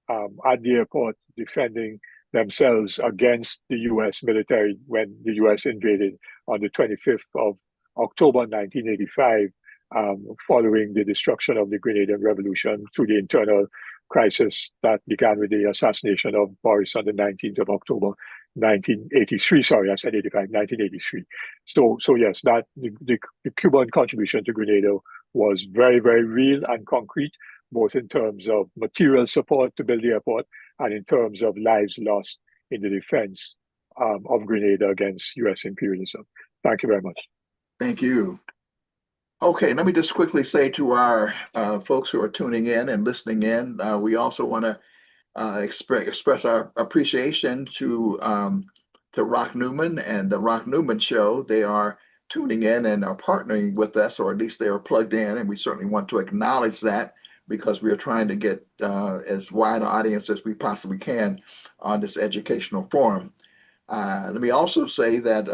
at the airport defending themselves against the US military when the US invaded on the 25th of October 1985, following the destruction of the Grenadian Revolution through the internal crisis that began with the assassination of Boris on the 19th of October 1983. Sorry, I said 85, 1983. So yes, that the Cuban contribution to Grenada was very, very real and concrete, both in terms of material support to build the airport and in terms of lives lost in the defense of Grenada against US imperialism. Thank you very much. Thank you. Okay, let me just quickly say to our folks who are tuning in and listening in, we also want to express our appreciation to Rock Newman and the Rock Newman Show. They are tuning in and are partnering with us, or at least they are plugged in, and we certainly want to acknowledge that, because we are trying to get as wide an audience as we possibly can on this educational forum. Let me also say that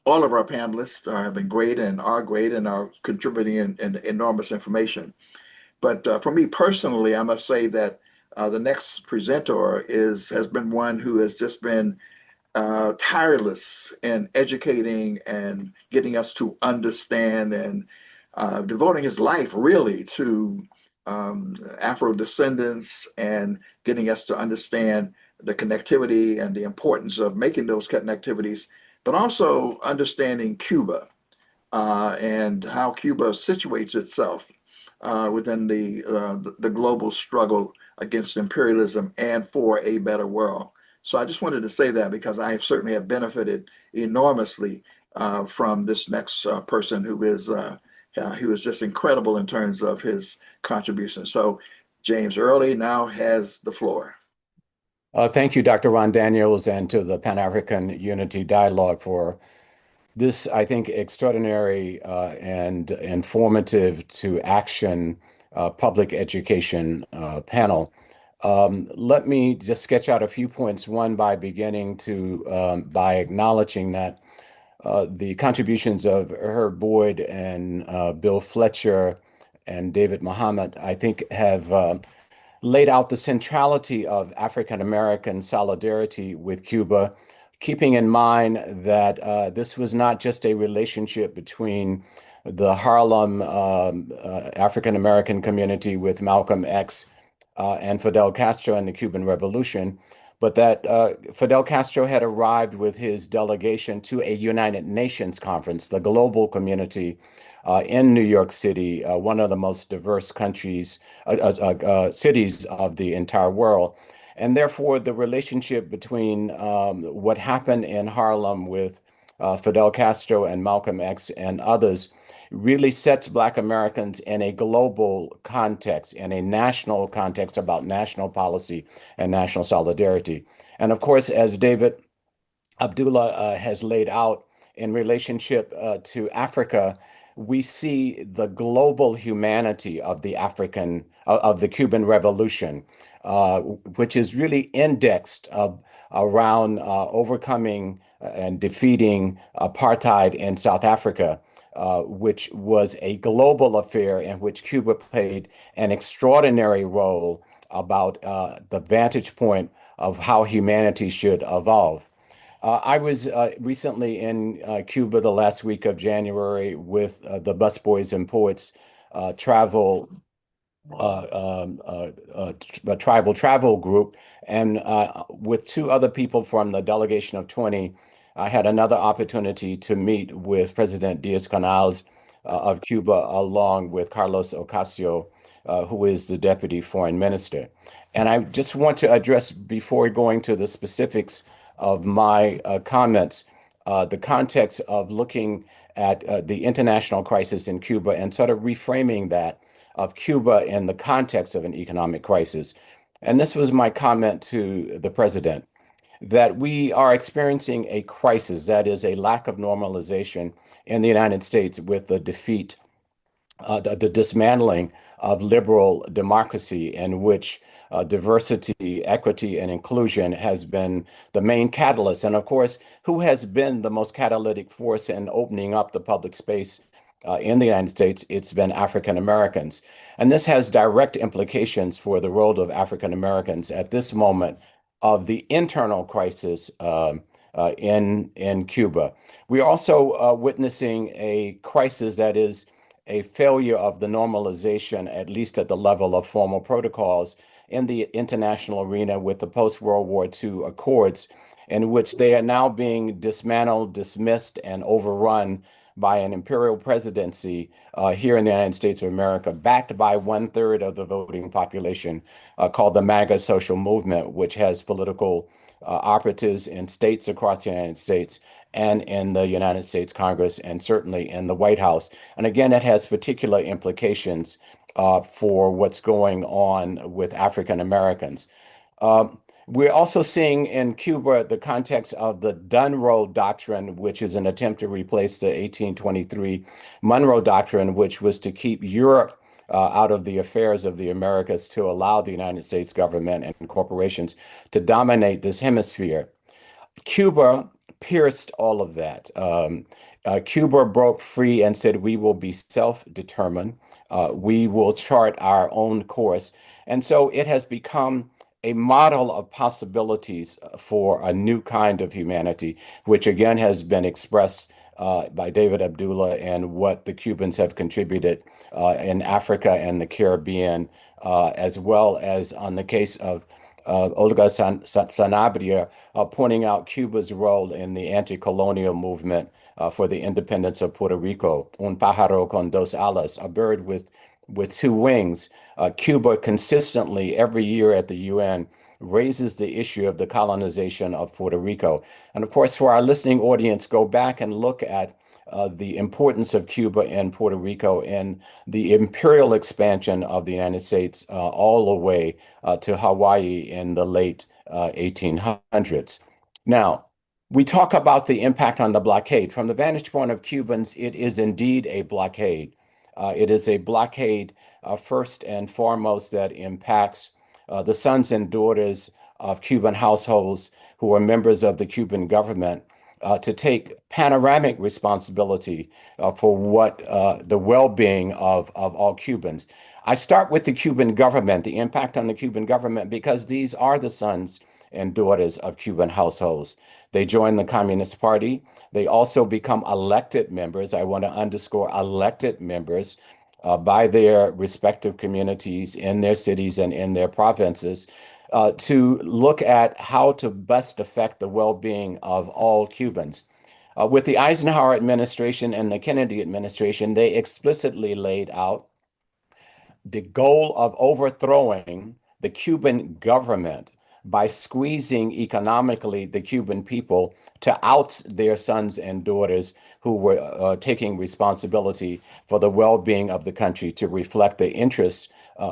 all of our panelists have been great and are contributing in enormous information. But for me personally, I must say that the next presenter has been one who has just been tireless in educating and getting us to understand, and devoting his life really to Afro descendants and getting us to understand the connectivity and the importance of making those connectivities, but also understanding Cuba and how Cuba situates itself within the global struggle against imperialism and for a better world. So I just wanted to say that, because I certainly have benefited enormously from this next person who is just incredible in terms of his contribution. So James Early now has the floor. Thank you, Dr. Ron Daniels, and to the Pan-African Unity Dialogue for this, I think, extraordinary and informative to action public education panel. Let me just sketch out a few points. One, by beginning to by acknowledging that the contributions of Herb Boyd and Bill Fletcher and David Muhammad, I think, have laid out the centrality of African American solidarity with Cuba, keeping in mind that this was not just a relationship between the Harlem African American community with Malcolm X and Fidel Castro and the Cuban Revolution, but that Fidel Castro had arrived with his delegation to a United Nations conference, the global community in New York City, one of the most diverse cities of the entire world. And therefore, the relationship between what happened in Harlem with Fidel Castro and Malcolm X and others really sets Black Americans in a global context, in a national context about national policy and national solidarity. And of course, as David Abdullah has laid out in relationship to Africa, we see the global humanity of the Cuban Revolution, which is really indexed around overcoming and defeating apartheid in South Africa, which was a global affair in which Cuba played an extraordinary role about the vantage point of how humanity should evolve. I was recently in Cuba the last week of January with the Busboys and Poets travel a tribal travel group, and with two other people from the delegation of 20, I had another opportunity to meet with President Diaz-Canales of Cuba, along with Carlos Ocasio, who is the deputy foreign minister. And I just want to address, before going to the specifics of my comments, the context of looking at the international crisis in Cuba and sort of reframing that of Cuba in the context of an economic crisis. And this was my comment to the president, that we are experiencing a crisis, that is a lack of normalization in the United States with the defeat, the dismantling of liberal democracy, in which diversity, equity, and inclusion has been the main catalyst. And of course, who has been the most catalytic force in opening up the public space in the United States? It's been African Americans. And this has direct implications for the role of African Americans at this moment of the internal crisis in Cuba. We're also witnessing a crisis that is a failure of the normalization, at least at the level of formal protocols in the international arena, with the post-World War II accords, in which they are now being dismantled, dismissed, and overrun by an imperial presidency here in the United States of America, backed by 1/3 of the voting population, called the MAGA social movement, which has political operatives in states across the United States and in the United States Congress, and certainly in the White House. And again, it has particular implications for what's going on with African Americans. We're also seeing in Cuba the context of the Monroe Doctrine, which is an attempt to replace the 1823 Monroe Doctrine, which was to keep Europe out of the affairs of the Americas, to allow the United States government and corporations to dominate this hemisphere. Cuba pierced all of that. Cuba broke free and said, we will be self-determined. We will chart our own course. And so it has become a model of possibilities for a new kind of humanity, which again has been expressed by David Abdullah and what the Cubans have contributed in Africa and the Caribbean, as well as on the case of Olga Sanabria, pointing out Cuba's role in the anti-colonial movement for the independence of Puerto Rico. Un pájaro con dos alas, a bird with two wings. Cuba consistently, every year at the UN, raises the issue of the colonization of Puerto Rico. And of course, for our listening audience, go back and look at the importance of Cuba and Puerto Rico and the imperial expansion of the United States all the way to Hawaii in the late 1800s. Now, we talk about the impact on the blockade. From the vantage point of Cubans, it is indeed a blockade. It is a blockade, first and foremost, that impacts the sons and daughters of Cuban households who are members of the Cuban government to take panoramic responsibility for what the well-being of all Cubans. I start with the Cuban government, the impact on the Cuban government, because these are the sons and daughters of Cuban households. They join the Communist Party. They also become elected members. I want to underscore elected members by their respective communities in their cities and in their provinces to look at how to best affect the well-being of all Cubans. With the Eisenhower administration and the Kennedy administration, they explicitly laid out the goal of overthrowing the Cuban government by squeezing economically the Cuban people to oust their sons and daughters who were taking responsibility for the well-being of the country to reflect the interests,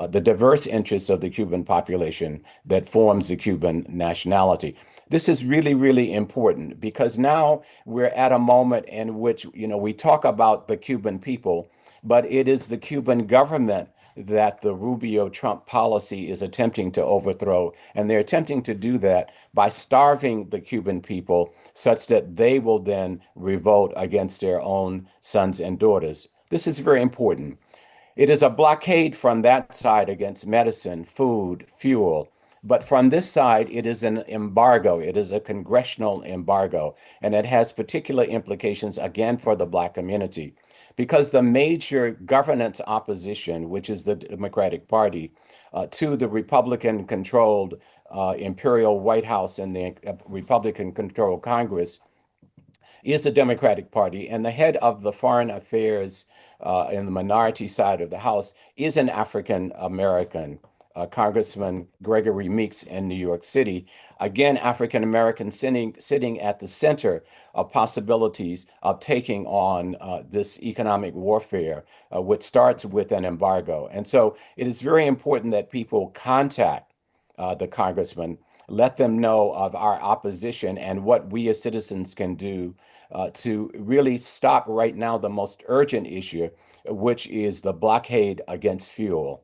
the diverse interests of the Cuban population that forms the Cuban nationality. This is really, really important because now we're at a moment in which, we talk about the Cuban people, but it is the Cuban government that the Rubio-Trump policy is attempting to overthrow. And they're attempting to do that by starving the Cuban people such that they will then revolt against their own sons and daughters. This is very important. It is a blockade from that side against medicine, food, fuel. But from this side, it is an embargo. It is a congressional embargo. And it has particular implications, again, for the Black community. Because the major governance opposition, which is the Democratic Party, to the Republican-controlled Imperial White House and the Republican-controlled Congress, is the Democratic Party, and the head of the foreign affairs in the minority side of the House is an African American, Congressman Gregory Meeks in New York City. Again, African American sitting at the center of possibilities of taking on this economic warfare, which starts with an embargo. And so it is very important that people contact the congressman, let them know of our opposition and what we as citizens can do to really stop right now the most urgent issue, which is the blockade against fuel.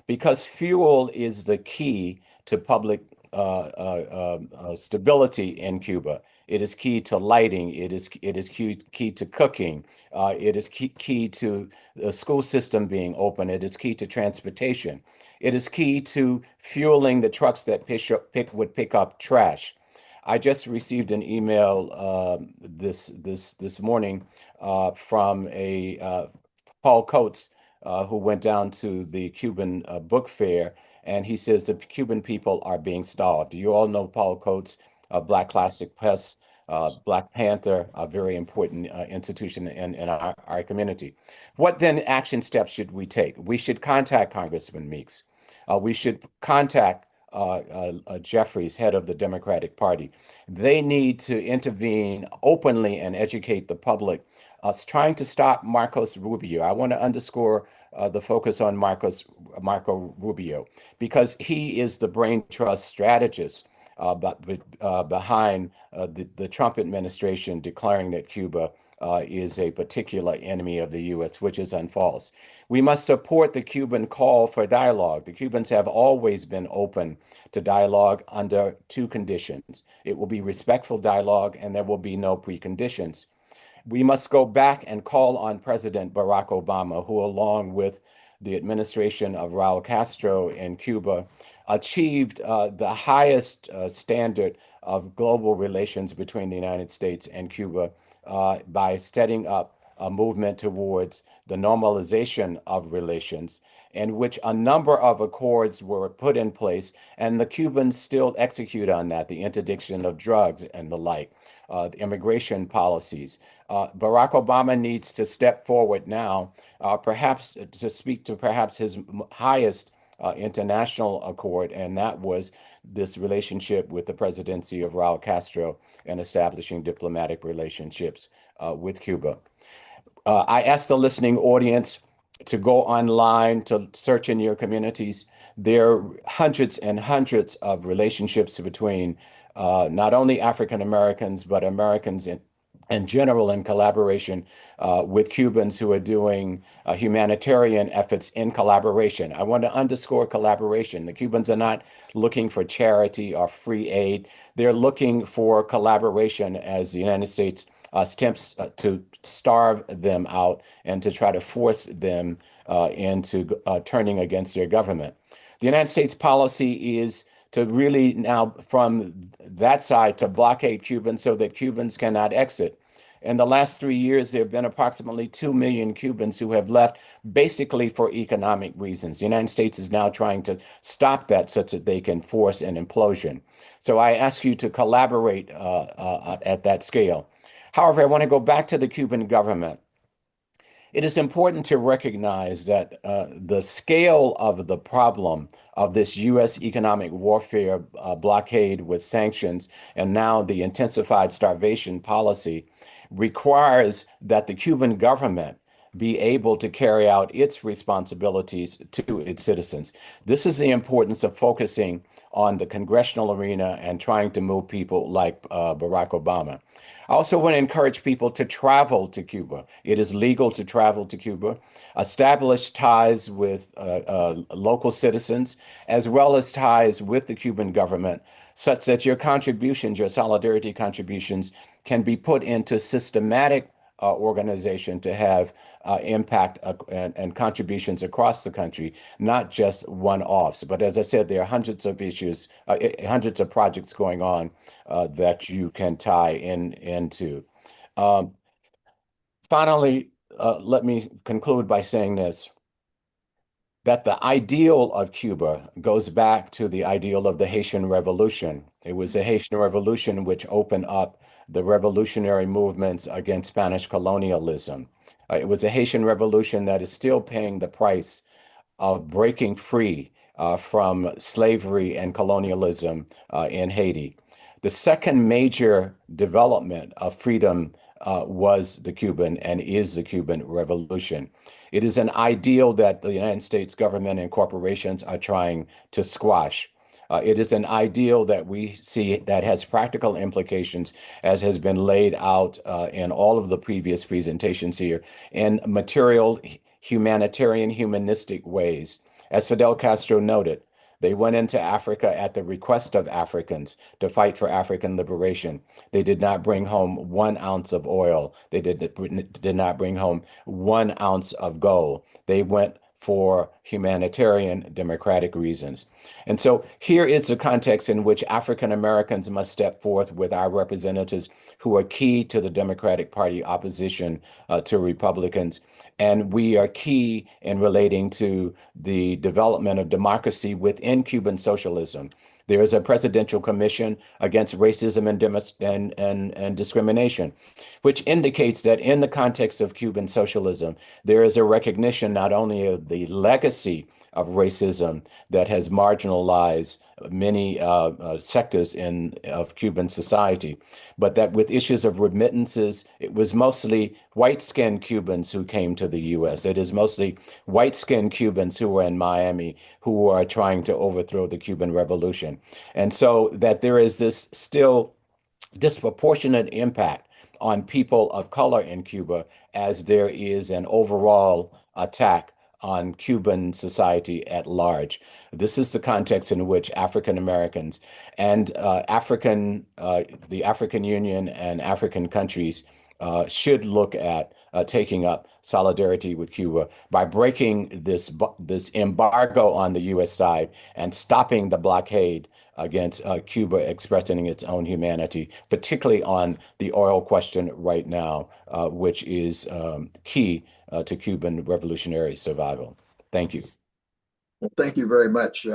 Because fuel is the key to public stability in Cuba. It is key to lighting. It is key to cooking. It is key to the school system being open. It is key to transportation. It is key to fueling the trucks that would pick up trash. I just received an email this morning from a Paul Coates, who went down to the Cuban book fair, and he says the Cuban people are being starved. You all know Paul Coates, Black Classic Press, Black Panther, a very important institution in our community. What then action steps should we take? We should contact Congressman Meeks. We should contact Jeffries, head of the Democratic Party. They need to intervene openly and educate the public. Trying to stop Marcos Rubio. I want to underscore the focus on Marco Rubio, because he is the brain trust strategist behind the Trump administration declaring that Cuba is a particular enemy of the U.S., which is unfalse. We must support the Cuban call for dialogue. The Cubans have always been open to dialogue under two conditions. It will be respectful dialogue, and there will be no preconditions. We must go back and call on President Barack Obama, who, along with the administration of Raul Castro in Cuba, achieved the highest standard of global relations between the United States and Cuba by setting up a movement towards the normalization of relations, in which a number of accords were put in place, and the Cubans still execute on that, the interdiction of drugs and the like, the immigration policies. Barack Obama needs to step forward now, perhaps to speak to perhaps his highest international accord, and that was this relationship with the presidency of Raul Castro and establishing diplomatic relationships with Cuba. I asked the listening audience to go online to search in your communities. There are hundreds and hundreds of relationships between not only African Americans, but Americans in general in collaboration with Cubans who are doing humanitarian efforts in collaboration. I want to underscore collaboration. The Cubans are not looking for charity or free aid. They're looking for collaboration as the United States attempts to starve them out and to try to force them into turning against their government. The United States policy is to really now, from that side, to blockade Cubans so that Cubans cannot exit. In the last 3 years, there have been approximately 2 million Cubans who have left basically for economic reasons. The United States is now trying to stop that such that they can force an implosion. So I ask you to collaborate at that scale. However, I want to go back to the Cuban government. It is important to recognize that the scale of the problem of this U.S. economic warfare blockade with sanctions and now the intensified starvation policy requires that the Cuban government be able to carry out its responsibilities to its citizens. This is the importance of focusing on the congressional arena and trying to move people like Barack Obama. I also want to encourage people to travel to Cuba. It is legal to travel to Cuba, establish ties with local citizens, as well as ties with the Cuban government, such that your contributions, your solidarity contributions, can be put into systematic organization to have impact and contributions across the country, not just one-offs. But as I said, there are hundreds of issues, hundreds of projects going on that you can tie into. Um, Finally, let me conclude by saying this, that the ideal of Cuba goes back to the ideal of the Haitian Revolution. It was the Haitian Revolution which opened up the revolutionary movements against Spanish colonialism. It was a Haitian Revolution that is still paying the price of breaking free from slavery and colonialism in Haiti. The second major development of freedom was the Cuban and is the Cuban Revolution. It is an ideal that the United States government and corporations are trying to squash. It is an ideal that we see that has practical implications, as has been laid out in all of the previous presentations here, in material, humanitarian, humanistic ways. As Fidel Castro noted, they went into Africa at the request of Africans to fight for African liberation. They did not bring home 1 ounce of oil. They did not bring home 1 ounce of gold. They went for humanitarian, democratic reasons. And so here is the context in which African Americans must step forth with our representatives who are key to the Democratic Party opposition to Republicans. And we are key in relating to the development of democracy within Cuban socialism. There is a presidential commission against racism and discrimination, which indicates that in the context of Cuban socialism, there is a recognition not only of the legacy of racism that has marginalized many sectors of Cuban society, but that with issues of remittances, it was mostly white-skinned Cubans who came to the U.S. It is mostly white-skinned Cubans who were in Miami who are trying to overthrow the Cuban Revolution. And so that there is this still disproportionate impact on people of color in Cuba as there is an overall attack on Cuban society at large. This is the context in which African Americans and the African Union and African countries should look at taking up solidarity with Cuba by breaking this embargo on the U.S. side and stopping the blockade against Cuba expressing its own humanity, particularly on the oil question right now, which is key to Cuban revolutionary survival. Thank you. Well, thank you very much,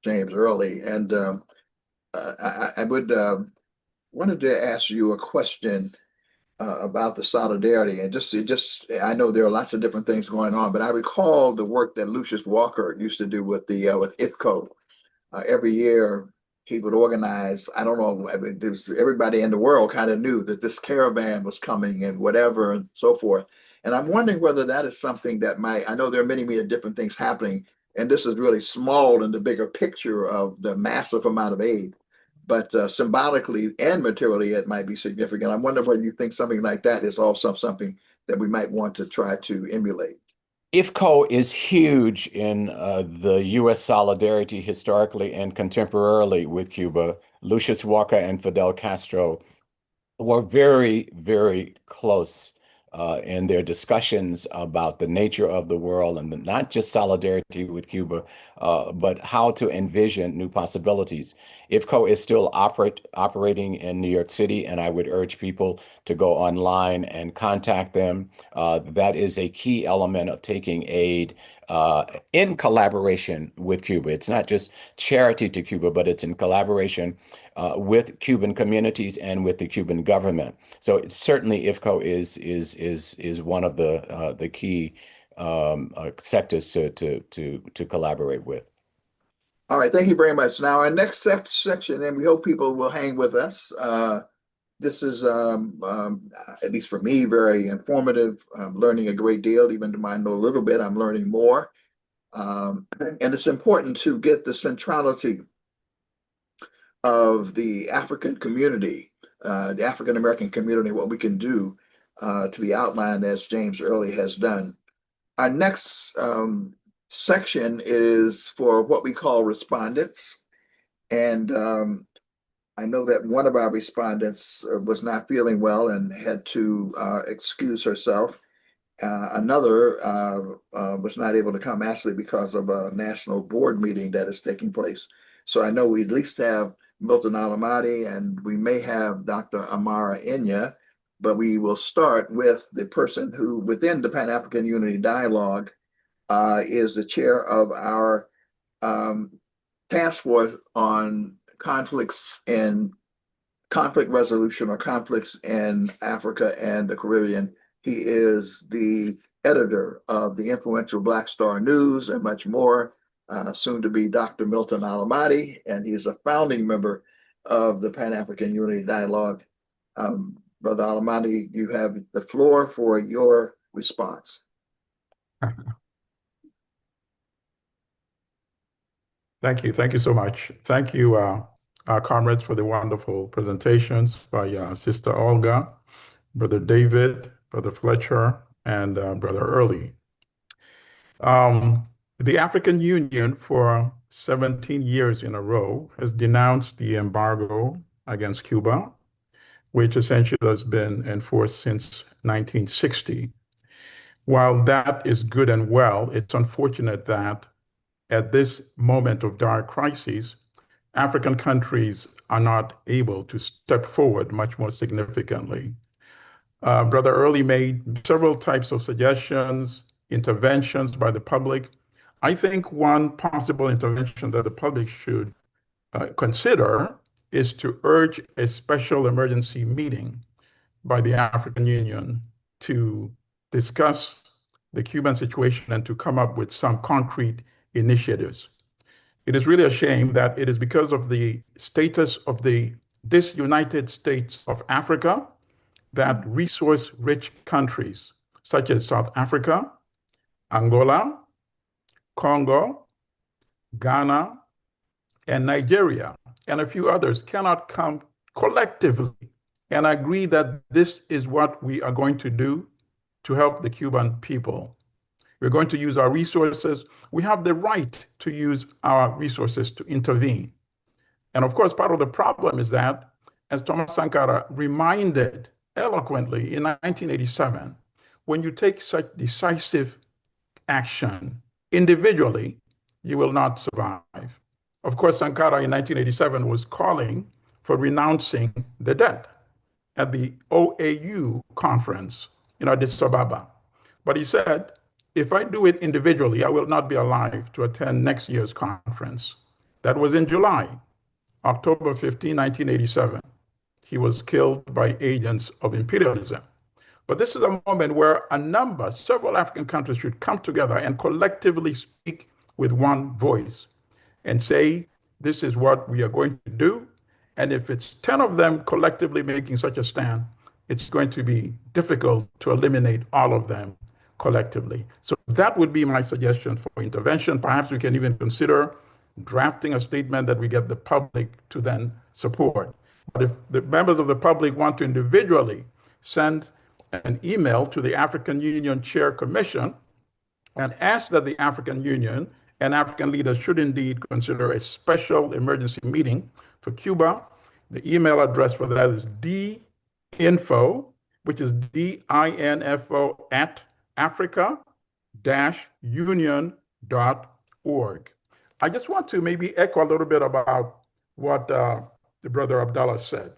James Early. And I would wanted to ask you a question about the solidarity, and just I know there are lots of different things going on, but I recall the work that Lucius Walker used to do with the with IFCO. Every year he would organize. I don't know. I mean, everybody in the world kind of knew that this caravan was coming and whatever and so forth. And I'm wondering whether that is something that might. I know there are many different things happening, and this is really small in the bigger picture of the massive amount of aid but symbolically and materially, it might be significant. I wonder whether you think something like that is also something that we might want to try to emulate. IFCO is huge in the U.S. solidarity historically and contemporarily with Cuba. Lucius Walker and Fidel Castro were very, very close in their discussions about the nature of the world and not just solidarity with Cuba, but how to envision new possibilities. IFCO is still operating in New York City, and I would urge people to go online and contact them. That is a key element of taking aid in collaboration with Cuba. It's not just charity to Cuba, but it's in collaboration with Cuban communities and with the Cuban government. So certainly IFCO is one of the key sectors to collaborate with. All right, thank you very much. Now, our next section, and we hope people will hang with us. This is, at least for me, very informative. I'm learning a great deal. Even though I know a little bit, I'm learning more. And it's important to get the centrality of the African community, the African American community, what we can do to be outlined as James Early has done. Our next section is for what we call respondents. And I know that one of our respondents was not feeling well and had to excuse herself. Another was not able to come actually because of a national board meeting that is taking place. So I know we at least have Milton Alamati and we may have Dr. Amara Enya, but we will start with the person who within the Pan-African Unity Dialogue is the chair of our task force on conflicts and conflict resolution or conflicts in Africa and the Caribbean. He is the editor of the influential Black Star News and much more, soon to be Dr. Milton Alamati, and he is a founding member of the Pan-African Unity Dialogue. Brother Alamati, you have the floor for your response. Thank you. Thank you so much. Thank you, our comrades, for the wonderful presentations by Sister Olga, Brother David, Brother Fletcher, and Brother Early. The African Union for 17 years in a row has denounced the embargo against Cuba, which essentially has been enforced since 1960. While that is good and well, it's unfortunate that at this moment of dire crisis, African countries are not able to step forward much more significantly. Brother Early made several types of suggestions, interventions by the public. I think one possible intervention that the public should consider is to urge a special emergency meeting by the African Union to discuss the Cuban situation and to come up with some concrete initiatives. It is really a shame that it is because of the status of the disunited states of Africa that resource-rich countries such as South Africa, Angola, Congo, Ghana, and Nigeria, and a few others cannot come collectively and agree that this is what we are going to do to help the Cuban people. We're going to use our resources. We have the right to use our resources to intervene. And of course, part of the problem is that, as Thomas Sankara reminded eloquently in 1987, when you take such decisive action individually, you will not survive. Of course, Sankara in 1987 was calling for renouncing the debt at the OAU conference in Addis Ababa. But he said, if I do it individually, I will not be alive to attend next year's conference. That was in July, October 15, 1987. He was killed by agents of imperialism. But this is a moment where several African countries should come together and collectively speak with one voice and say, this is what we are going to do. And if it's 10 of them collectively making such a stand, it's going to be difficult to eliminate all of them collectively. So that would be my suggestion for intervention. Perhaps we can even consider drafting a statement that we get the public to then support. But if the members of the public want to individually send an email to the African Union Chair Commission and ask that the African Union and African leaders should indeed consider a special emergency meeting for Cuba, the email address for that is dinfo, which is DINFO at africa-union.org. I just want to maybe echo a little bit about what the brother Abdallah said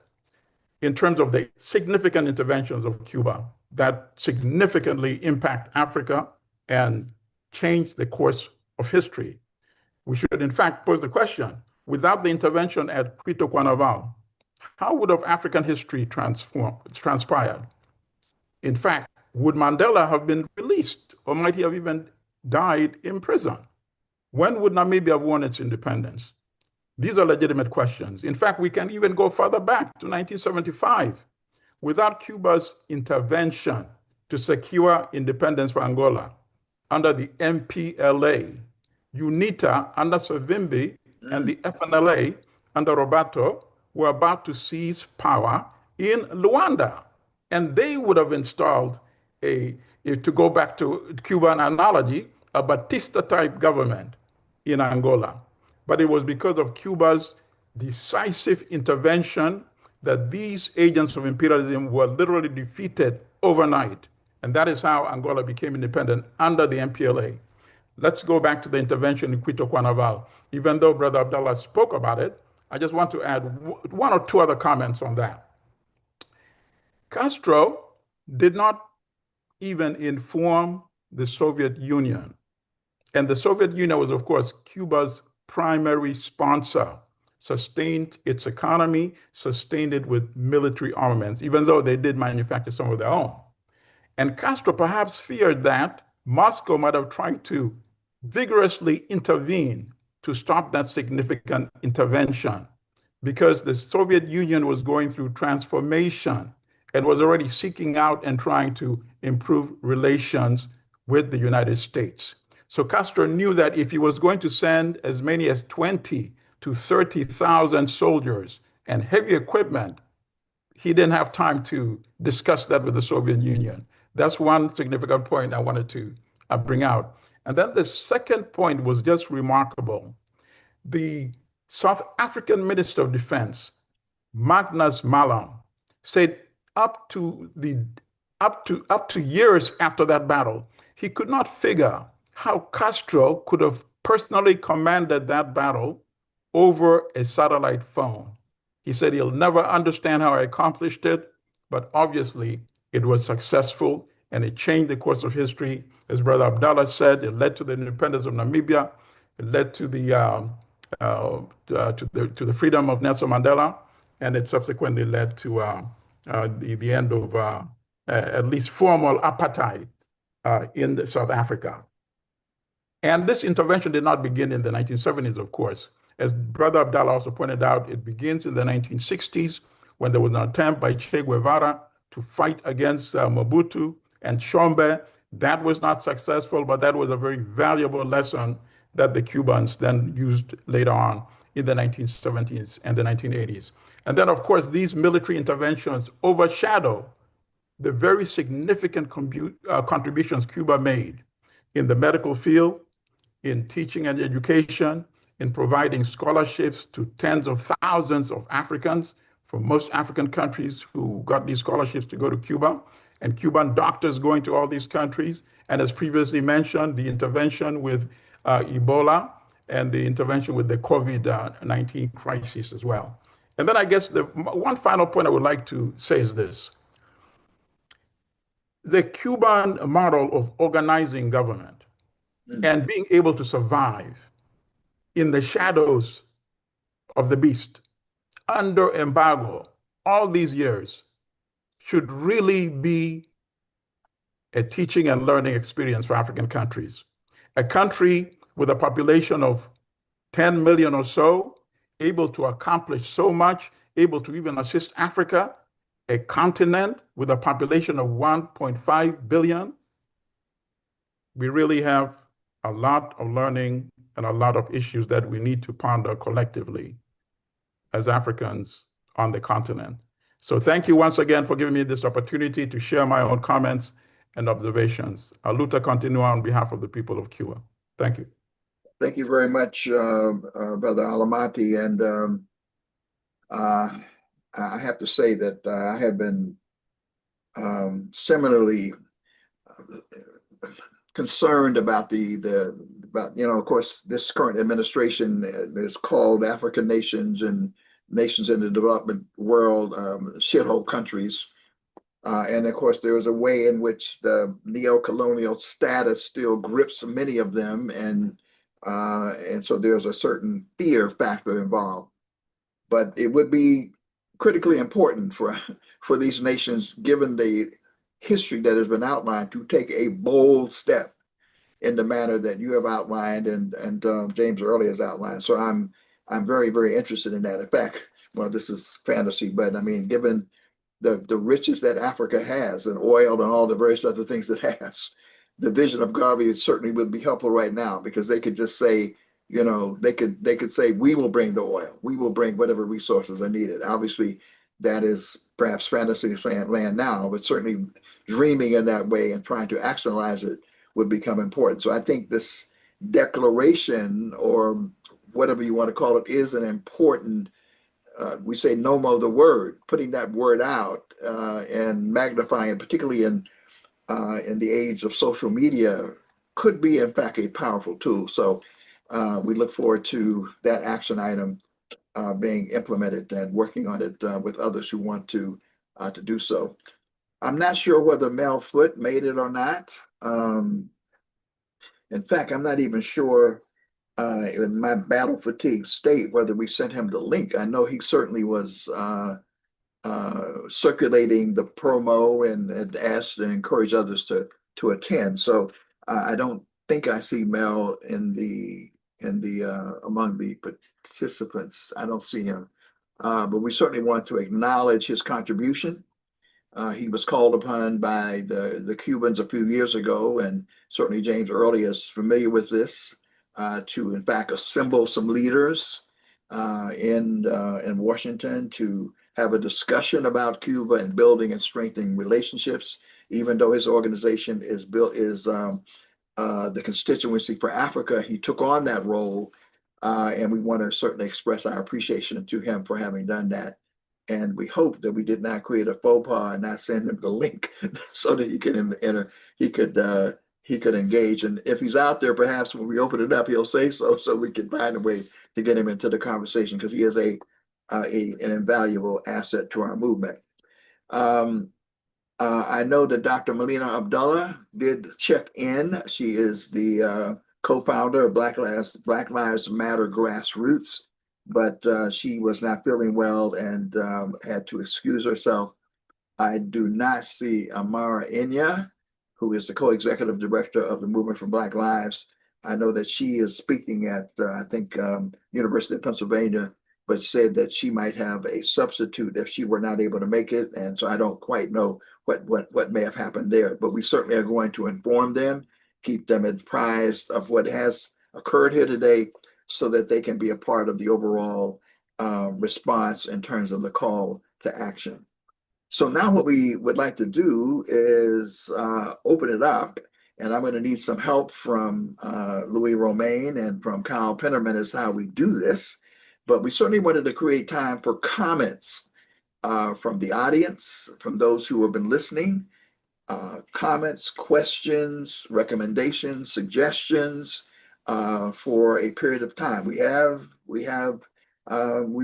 in terms of the significant interventions of Cuba that significantly impact Africa and change the course of history. We should, in fact, pose the question, without the intervention at Quito Cuernaval, how would have African history transpired? In fact, would Mandela have been released, or might he have even died in prison? When would Namibia have won its independence? These are legitimate questions. In fact, we can even go further back to 1975. Without Cuba's intervention to secure independence for Angola under the MPLA, UNITA under Savimbi, and the FNLA under Roberto were about to seize power in Luanda. And they would have installed to go back to Cuban analogy, a Batista-type government in Angola. But it was because of Cuba's decisive intervention that these agents of imperialism were literally defeated overnight. And that is how Angola became independent under the MPLA. Let's go back to the intervention in Quito Cuernaval. Even though Brother Abdallah spoke about it, I just want to add one or two other comments on that. Castro did not even inform the Soviet Union. And the Soviet Union was, of course, Cuba's primary sponsor, sustained its economy, sustained it with military armaments, even though they did manufacture some of their own. And Castro perhaps feared that Moscow might have tried to vigorously intervene to stop that significant intervention because the Soviet Union was going through transformation and was already seeking out and trying to improve relations with the United States. So Castro knew that if he was going to send as many as 20 to 30,000 soldiers and heavy equipment, he didn't have time to discuss that with the Soviet Union. That's one significant point I wanted to bring out. And then the second point was just remarkable. The South African Minister of Defense, Magnus Malan, said up to years after that battle, he could not figure how Castro could have personally commanded that battle over a satellite phone. He said he'll never understand how I accomplished it, but obviously it was successful and it changed the course of history. As Brother Abdallah said, it led to the independence of Namibia. It led to the freedom of Nelson Mandela, and it subsequently led to the end of at least formal apartheid in South Africa. And this intervention did not begin in the 1970s, of course. As Brother Abdallah also pointed out, it begins in the 1960s when there was an attempt by Che Guevara to fight against Mobutu and Chombe. That was not successful, but that was a very valuable lesson that the Cubans then used later on in the 1970s and the 1980s. And then, of course, these military interventions overshadow the very significant contributions Cuba made in the medical field, in teaching and education, in providing scholarships to tens of thousands of Africans from most African countries who got these scholarships to go to Cuba, and Cuban doctors going to all these countries. And as previously mentioned, the intervention with Ebola and the intervention with the COVID-19 crisis as well. And then I guess the one final point I would like to say is this. The Cuban model of organizing government and being able to survive in the shadows of the beast under embargo all these years should really be a teaching and learning experience for African countries. A country with a population of 10 million or so, able to accomplish so much, able to even assist Africa, a continent with a population of 1.5 billion. We really have a lot of learning and a lot of issues that we need to ponder collectively. as Africans on the continent. So thank you once again for giving me this opportunity to share my own comments and observations. Luta continua on behalf of the people of Cuba. Thank you. Thank you very much, Brother Alamati. And I have to say that I have been similarly concerned about of course, this current administration is called African nations and nations in the development world shithole countries. And of course, there is a way in which the neo-colonial status still grips many of them, and so there's a certain fear factor involved. But it would be critically important for these nations, given the history that has been outlined, to take a bold step in the manner that you have outlined and James Early has outlined. So I'm very, very interested in that. In fact, well, this is fantasy, but I mean, given the riches that Africa has and oil and all the various other things it has, the vision of Garvey certainly would be helpful right now, because they could just say, they could say, we will bring the oil, we will bring whatever resources are needed. Obviously, that is perhaps fantasy land now, but certainly dreaming in that way and trying to actualize it would become important. So I think this declaration, or whatever you want to call it, is an important, we say nomo the word, putting that word out and magnifying, particularly in the age of social media, could be in fact a powerful tool. So we look forward to that action item being implemented and working on it with others who want to do so. I'm not sure whether Mel Foote made it or not. In fact, I'm not even sure in my battle fatigue state whether we sent him the link. I know he certainly was circulating the promo and asked and encouraged others to attend. So I don't think I see Mel in the among the participants. I don't see him, but we certainly want to acknowledge his contribution. He was called upon by the Cubans a few years ago, and certainly James Early is familiar with this, to in fact assemble some leaders in Washington to have a discussion about Cuba and building and strengthening relationships. Even though his organization is the Constituency for Africa, he took on that role, and we want to certainly express our appreciation to him for having done that. And we hope that we did not create a faux pas and not send him the link so that he could enter. He could engage. And if he's out there, perhaps when we open it up, he'll say so we can find a way to get him into the conversation, because he is an invaluable asset to our movement. I know that Dr. Melina Abdullah did check in. She is the co-founder of Black Lives Matter Grassroots, but she was not feeling well and had to excuse herself. I do not see Amara Inya, who is the co-executive director of the Movement for Black Lives. I know that she is speaking at, I think, University of Pennsylvania, but said that she might have a substitute if she were not able to make it. And so I don't quite know what may have happened there, but we certainly are going to inform them, keep them apprised of what has occurred here today, so that they can be a part of the overall response in terms of the call to action. So now what we would like to do is open it up, and I'm going to need some help from Louis Romaine and from Kyle Pennerman as how we do this. But we certainly wanted to create time for comments from the audience, from those who have been listening, comments, questions, recommendations, suggestions for a period of time. We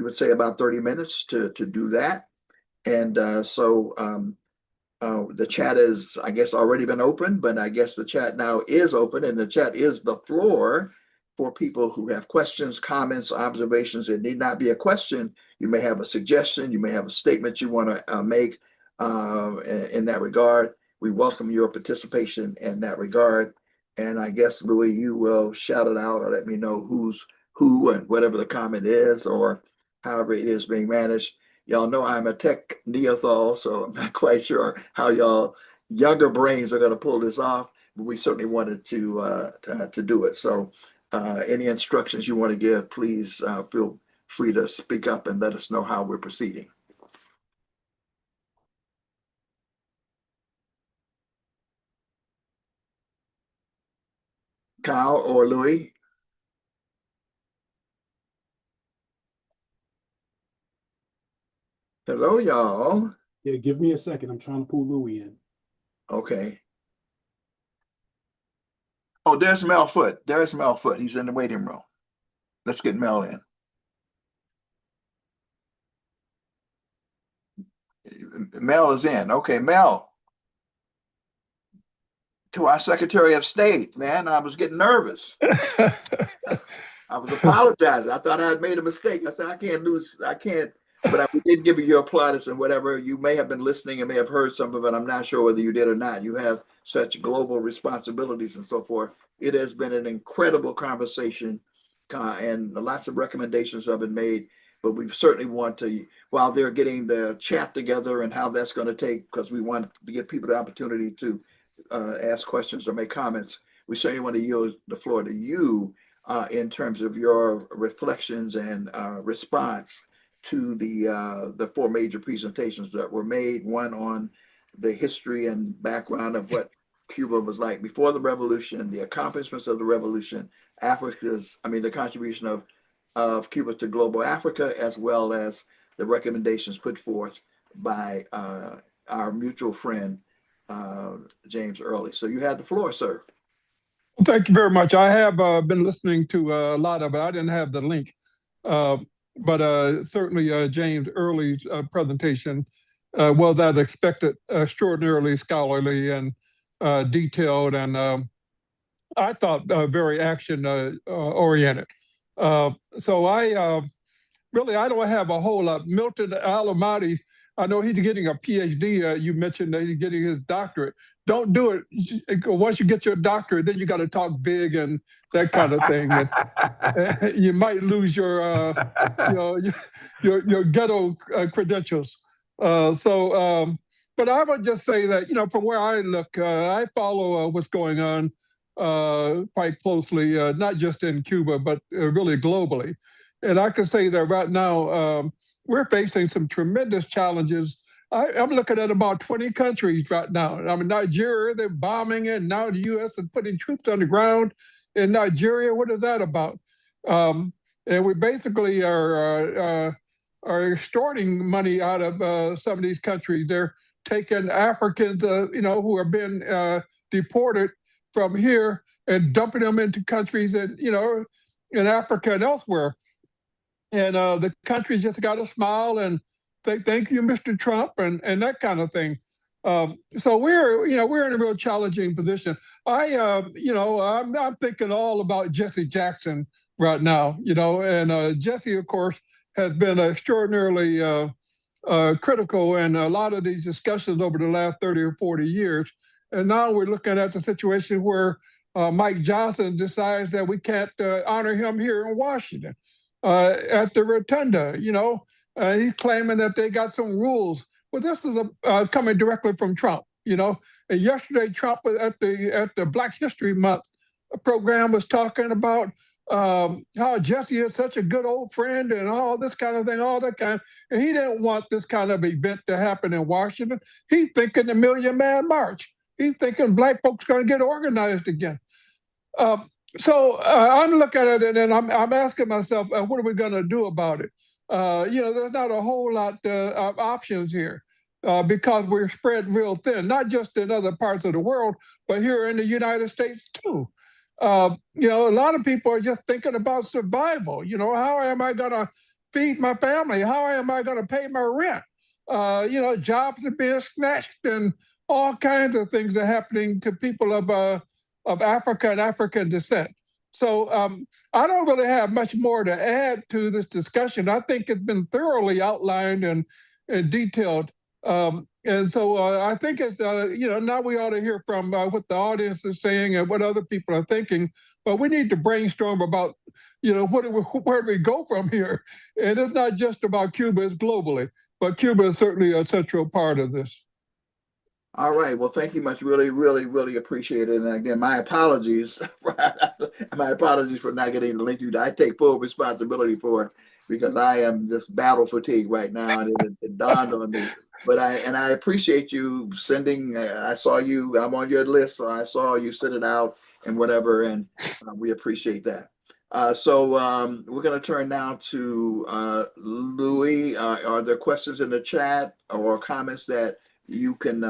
would say about 30 minutes to do that. And so the chat is, I guess, already been open, but I guess the chat now is open, and the chat is the floor for people who have questions, comments, observations. It need not be a question. You may have a suggestion. You may have a statement you want to make in that regard. We welcome your participation in that regard. And I guess, Louis, you will shout it out or let me know who's who and whatever the comment is, or however it is being managed. Y'all know I'm a tech neophile, so I'm not quite sure how y'all younger brains are going to pull this off, but we certainly wanted to do it. So any instructions you want to give, please feel free to speak up and let us know how we're proceeding. Kyle or Louis? Hello, y'all. Yeah, give me a second. I'm trying to pull Louis in. Okay. Oh, there's Mel Foote. There's Mel Foote. He's in the waiting room. Let's get Mel in. Mel is in. Okay, Mel. To our Secretary of State, man, I was getting nervous. I was apologizing. I thought I had made a mistake. I said, I can't. But we did give you your plaudits and whatever. You may have been listening and may have heard some of it. I'm not sure whether you did or not. You have such global responsibilities and so forth. It has been an incredible conversation, and lots of recommendations have been made. But we certainly want to, while they're getting the chat together and how that's going to take, because we want to give people the opportunity to ask questions or make comments, we certainly want to yield the floor to you in terms of your reflections and response to the four major presentations that were made. One on the history and background of what Cuba was like before the revolution, the accomplishments of the revolution, the contribution of Cuba to global Africa, as well as the recommendations put forth by our mutual friend, James Early. So you have the floor, sir. Well, thank you very much. I have been listening to a lot of it. I didn't have the link, but certainly James Early's presentation was, as expected, extraordinarily scholarly and detailed, and I thought very action oriented. So I don't have a whole lot. Milton Alamati, I know he's getting a PhD. You mentioned that he's getting his doctorate. Don't do it. Once you get your doctorate, then you got to talk big and that kind of thing. And you might lose your ghetto credentials. But I would just say that, from where I look, I follow what's going on quite closely, not just in Cuba, but really globally. And I can say that right now, we're facing some tremendous challenges. I'm looking at about 20 countries right now. I mean, Nigeria, they're bombing it. Now the U.S. is putting troops on the ground in Nigeria. What is that about? And we basically are extorting money out of some of these countries. They're taking Africans, who have been deported from here and dumping them into countries in Africa and elsewhere. And the country's just got to smile and say, thank you, Mr. Trump, and that kind of thing. So we're in a real challenging position. I'm thinking all about Jesse Jackson right now, and Jesse, of course, has been extraordinarily critical in a lot of these discussions over the last 30 or 40 years. And now we're looking at the situation where Mike Johnson decides that we can't honor him here in Washington at the Rotunda. He's claiming that they got some rules. Well, this is coming directly from Trump. And yesterday, Trump at the Black History Month program was talking about how Jesse is such a good old friend and all this kind of thing, and he didn't want this kind of event to happen in Washington. He's thinking the Million Man March. He's thinking black folks going to get organized again. So I'm looking at it and I'm asking myself, what are we going to do about it? There's not a whole lot of options here because we're spread real thin, not just in other parts of the world, but here in the United States too. A lot of people are just thinking about survival. How am I going to feed my family? How am I going to pay my rent? Jobs are being snatched and all kinds of things are happening to people of Africa and African descent. So I don't really have much more to add to this discussion. I think it's been thoroughly outlined and detailed. And so I think it's, now we ought to hear from what the audience is saying and what other people are thinking, but we need to brainstorm about, where do we go from here? And it's not just about Cuba, it's globally, but Cuba is certainly a central part of this. All right. Well, thank you much. Really, really, really appreciate it. And again, my apologies. My apologies for not getting the link to you. I take full responsibility for it because I am just battle fatigue right now, and it dawned on me. But I appreciate you sending. I saw you. I'm on your list, so I saw you send it out and whatever, and we appreciate that. So we're going to turn now to Louis. Are there questions in the chat or comments that you can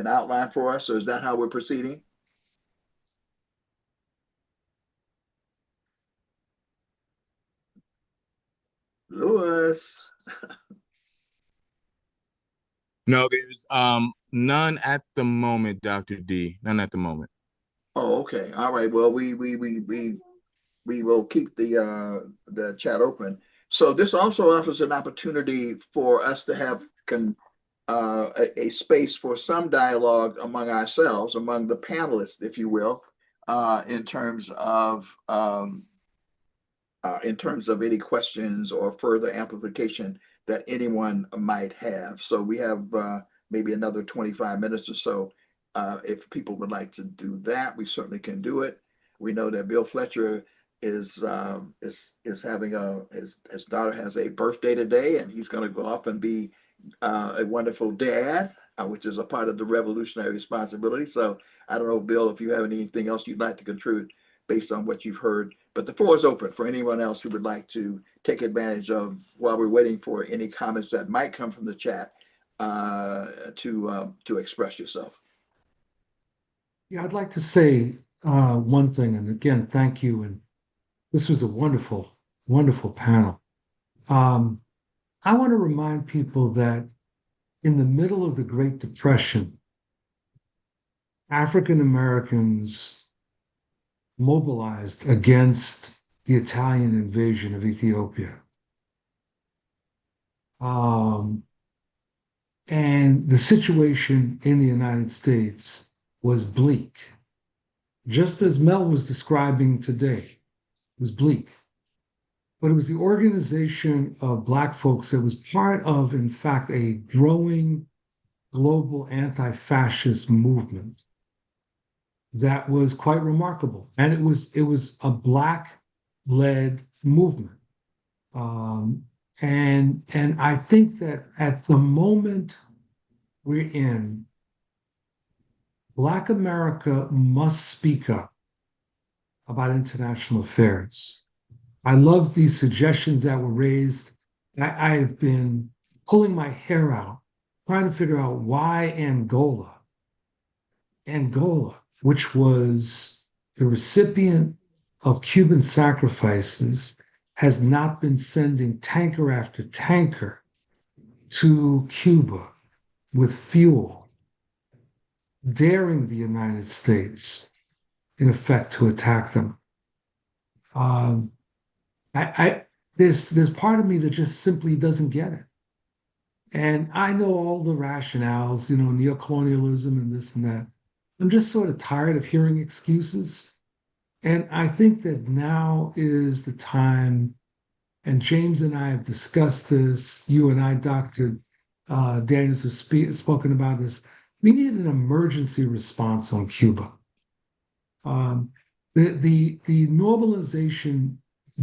outline for us? So is that how we're proceeding? Louis. No, there's none at the moment, Dr. D. None at the moment. Oh, okay. All right. Well, we will keep the chat open. So this also offers an opportunity for us to have a space for some dialogue among ourselves, among the panelists, if you will, in terms of any questions or further amplification that anyone might have. So we have maybe another 25 minutes or so. If people would like to do that, we certainly can do it. We know that Bill Fletcher is having his daughter has a birthday today, and he's going to go off and be a wonderful dad, which is a part of the revolutionary responsibility. So I don't know, Bill, if you have anything else you'd like to contribute based on what you've heard. But the floor is open for anyone else who would like to take advantage of, while we're waiting for any comments that might come from the chat, to express yourself. Yeah, I'd like to say one thing, and again, thank you. And this was a wonderful, wonderful panel. I want to remind people that in the middle of the Great Depression, African Americans mobilized against the Italian invasion of Ethiopia. And the situation in the United States was bleak. Just as Mel was describing today, it was bleak. But it was the organization of Black folks that was part of, in fact, a growing global anti-fascist movement that was quite remarkable. And it was a Black-led movement. And I think that at the moment we're in, Black America must speak up about international affairs. I love these suggestions that were raised. I've been pulling my hair out, trying to figure out why Angola, which was the recipient of Cuban sacrifices, has not been sending tanker after tanker to Cuba with fuel, daring the United States, in effect, to attack them. There's part of me that just simply doesn't get it. And I know all the rationales, neocolonialism and this and that. I'm just sort of tired of hearing excuses. And I think that now is the time, and James and I have discussed this, you and I, Dr. Daniels, have spoken about this. We need an emergency response on Cuba. The normalization,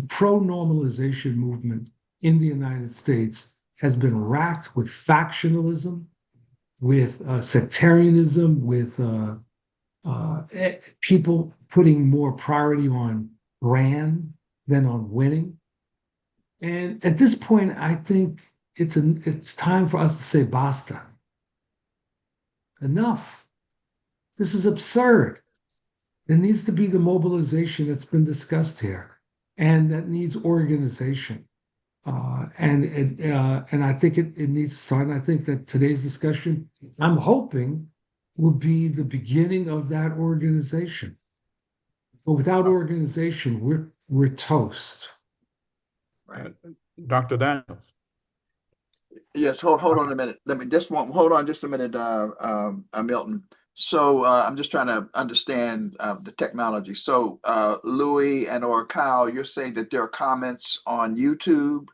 pro-normalization movement in the United States has been racked with factionalism, with sectarianism, with people putting more priority on brand than on winning. And at this point, I think it's time for us to say basta. Enough. This is absurd. There needs to be the mobilization that's been discussed here, and that needs organization. And I think it needs to start. And I think that today's discussion, I'm hoping, will be the beginning of that organization. But without organization, we're toast. Right. Dr. Daniels. Yes, hold on a minute. Hold on just a minute, Milton. So I'm just trying to understand the technology. So Louis and or Kyle, you're saying that there are comments on YouTube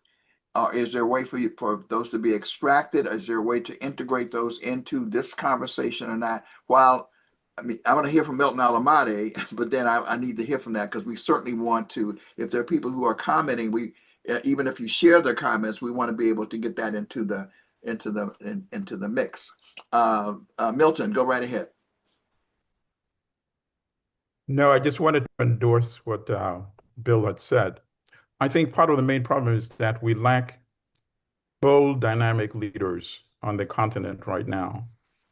is there a way for those to be extracted? Is there a way to integrate those into this conversation or not? While I mean, I want to hear from Milton Alamade, but then I need to hear from that because we certainly want to. If there are people who are commenting, even if you share their comments, we want to be able to get that into the mix. Milton, go right ahead. No, I just wanted to endorse what Bill had said. I think part of the main problem is that we lack bold, dynamic leaders on the continent right now.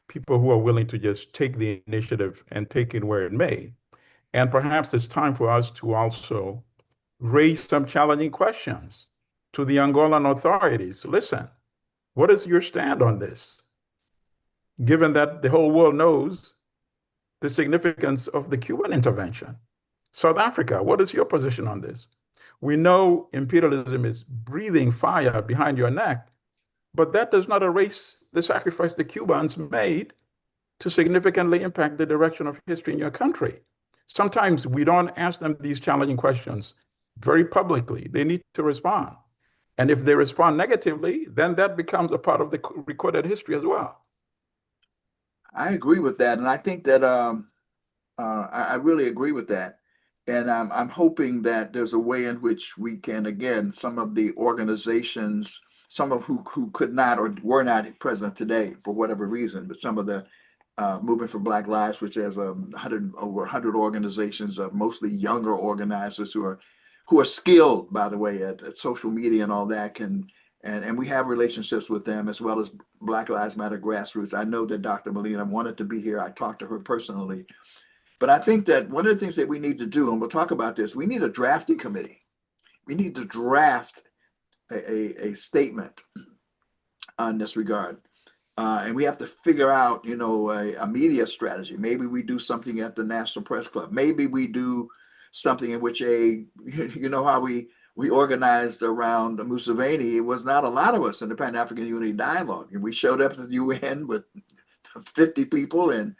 People who are willing to just take the initiative and take it where it may. And perhaps it's time for us to also raise some challenging questions to the Angolan authorities. Listen, what is your stand on this? Given that the whole world knows the significance of the Cuban intervention. South Africa, what is your position on this? We know imperialism is breathing fire behind your neck, but that does not erase the sacrifice the Cubans made to significantly impact the direction of history in your country. Sometimes we don't ask them these challenging questions very publicly. They need to respond. And if they respond negatively, then that becomes a part of the recorded history as well. I agree with that. And I think that I really agree with that. And I'm hoping that there's a way in which we can, again, some of the organizations, some of who could not or were not present today for whatever reason, but some of the Movement for Black Lives, which has over 100 organizations of mostly younger organizers who are skilled, by the way, at social media and all that, and we have relationships with them, as well as Black Lives Matter Grassroots. I know that Dr. Molina wanted to be here. I talked to her personally. But I think that one of the things that we need to do, and we'll talk about this, we need a drafting committee. We need to draft a statement on this regard. And we have to figure out, a media strategy. Maybe we do something at the National Press Club. Maybe we do something in which how we organized around Museveni. It was not a lot of us in the Pan-African Unity Dialogue. And we showed up at the UN with 50 people and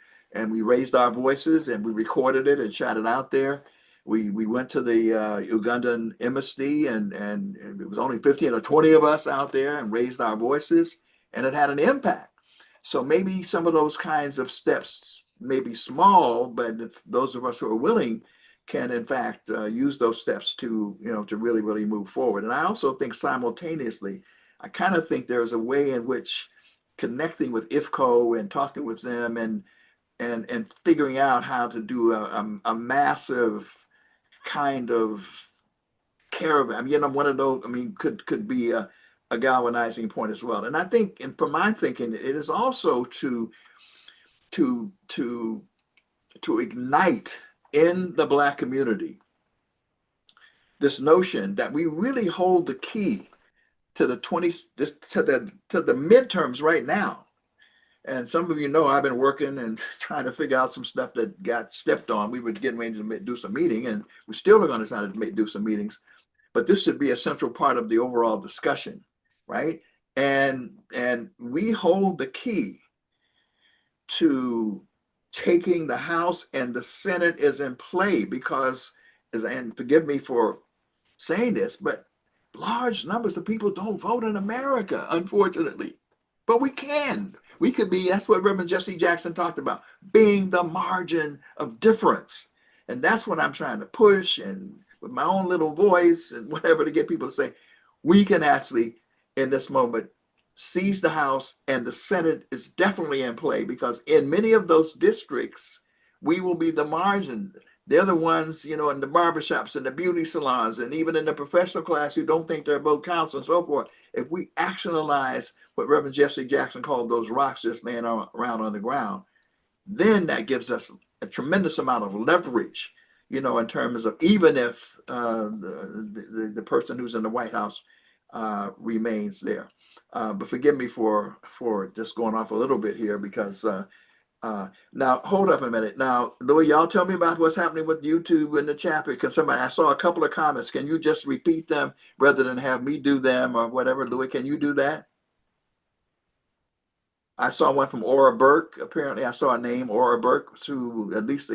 we raised our voices and we recorded it and shot it out there. We went to the Ugandan embassy and it was only 15 or 20 of us out there and raised our voices, and it had an impact. So maybe some of those kinds of steps may be small, but if those of us who are willing can in fact use those steps to really, really move forward. And I also think simultaneously, I kind of think there's a way in which connecting with IFCO and talking with them and figuring out how to do a massive kind of caravan. One of those, could be a galvanizing point as well. And I think, and from my thinking, it is also to ignite in the Black community this notion that we really hold the key to the midterms right now. And some of you know I've been working and trying to figure out some stuff that got stepped on. We were getting ready to do some meeting, and we still are going to try to do some meetings. But this should be a central part of the overall discussion, right? And we hold the key to taking the House, and the Senate is in play because, and forgive me for saying this, but large numbers of people don't vote in America, unfortunately. But we could be, that's what Reverend Jesse Jackson talked about, being the margin of difference. And that's what I'm trying to push, and with my own little voice and whatever, to get people to say, we can actually, in this moment, seize the House, and the Senate is definitely in play, because in many of those districts, we will be the margin. They're the ones, in the barbershops and the beauty salons and even in the professional class who don't think they're above counsel and so forth. If we actionalize what Reverend Jesse Jackson called those rocks just laying around on the ground, then that gives us a tremendous amount of leverage, in terms of, even if the person who's in the White House remains there. But forgive me for just going off a little bit here, because now, hold up a minute. Now, Louis, y'all tell me about what's happening with YouTube in the chat, because I saw a couple of comments. Can you just repeat them rather than have me do them or whatever? Louis, can you do that? I saw one from Aura Burke. Apparently, I saw a name, Aura Burke, who at least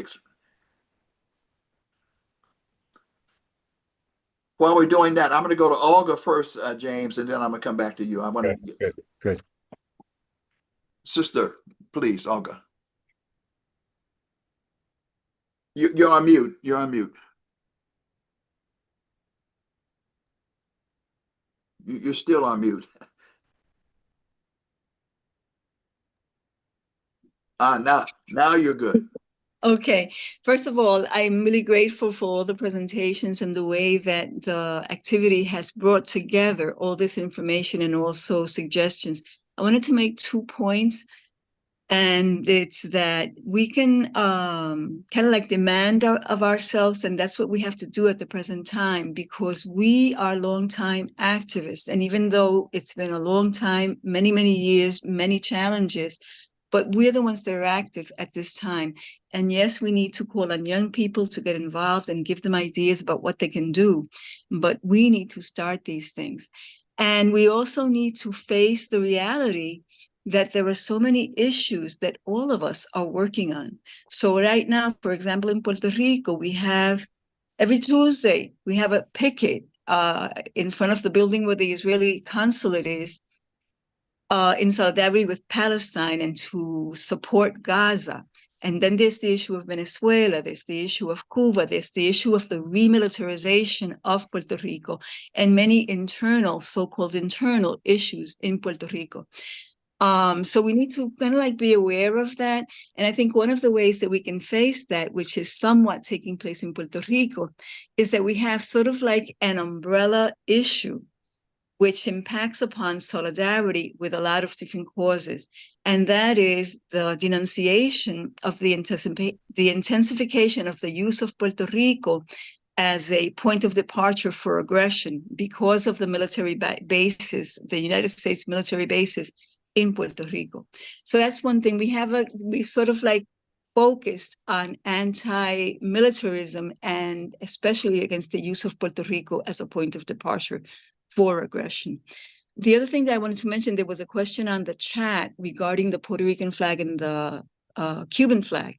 while we're doing that, I'm going to go to Olga first, James, and then I'm going to come back to you. I want to Good. Sister, please, Olga. You're on mute. You're on mute. You're still on mute. Now you're good. Okay. First of all, I'm really grateful for all the presentations and the way that the activity has brought together all this information and also suggestions. I wanted to make 2 points. And it's that we can kind of like demand of ourselves, and that's what we have to do at the present time, because we are longtime activists. And even though it's been a long time, many, many years, many challenges, but we're the ones that are active at this time. And yes, we need to call on young people to get involved and give them ideas about what they can do, but we need to start these things. And we also need to face the reality that there are so many issues that all of us are working on. So right now, for example, in Puerto Rico, we have every Tuesday, we have a picket in front of the building where the Israeli consulate is, in solidarity with Palestine and to support Gaza. And then there's the issue of Venezuela, there's the issue of Cuba, there's the issue of the remilitarization of Puerto Rico, and many internal, so-called internal issues in Puerto Rico. So we need to kind of like be aware of that. And I think one of the ways that we can face that, which is somewhat taking place in Puerto Rico, is that we have sort of like an umbrella issue which impacts upon solidarity with a lot of different causes. And that is the denunciation of the intensification of the use of Puerto Rico as a point of departure for aggression because of the military bases, the United States military bases in Puerto Rico. So that's one thing. We sort of like focused on anti-militarism and especially against the use of Puerto Rico as a point of departure for aggression. The other thing that I wanted to mention, there was a question on the chat regarding the Puerto Rican flag and the Cuban flag.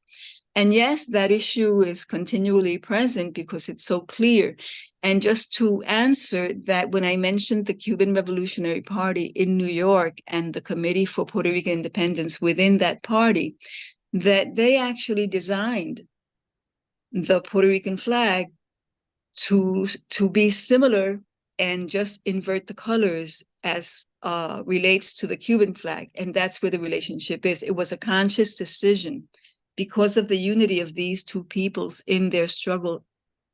And yes, that issue is continually present because it's so clear. And just to answer that, when I mentioned the Cuban Revolutionary Party in New York and the Committee for Puerto Rican Independence within that party, that they actually designed the Puerto Rican flag to be similar and just invert the colors as relates to the Cuban flag. And that's where the relationship is. It was a conscious decision because of the unity of these two peoples in their struggle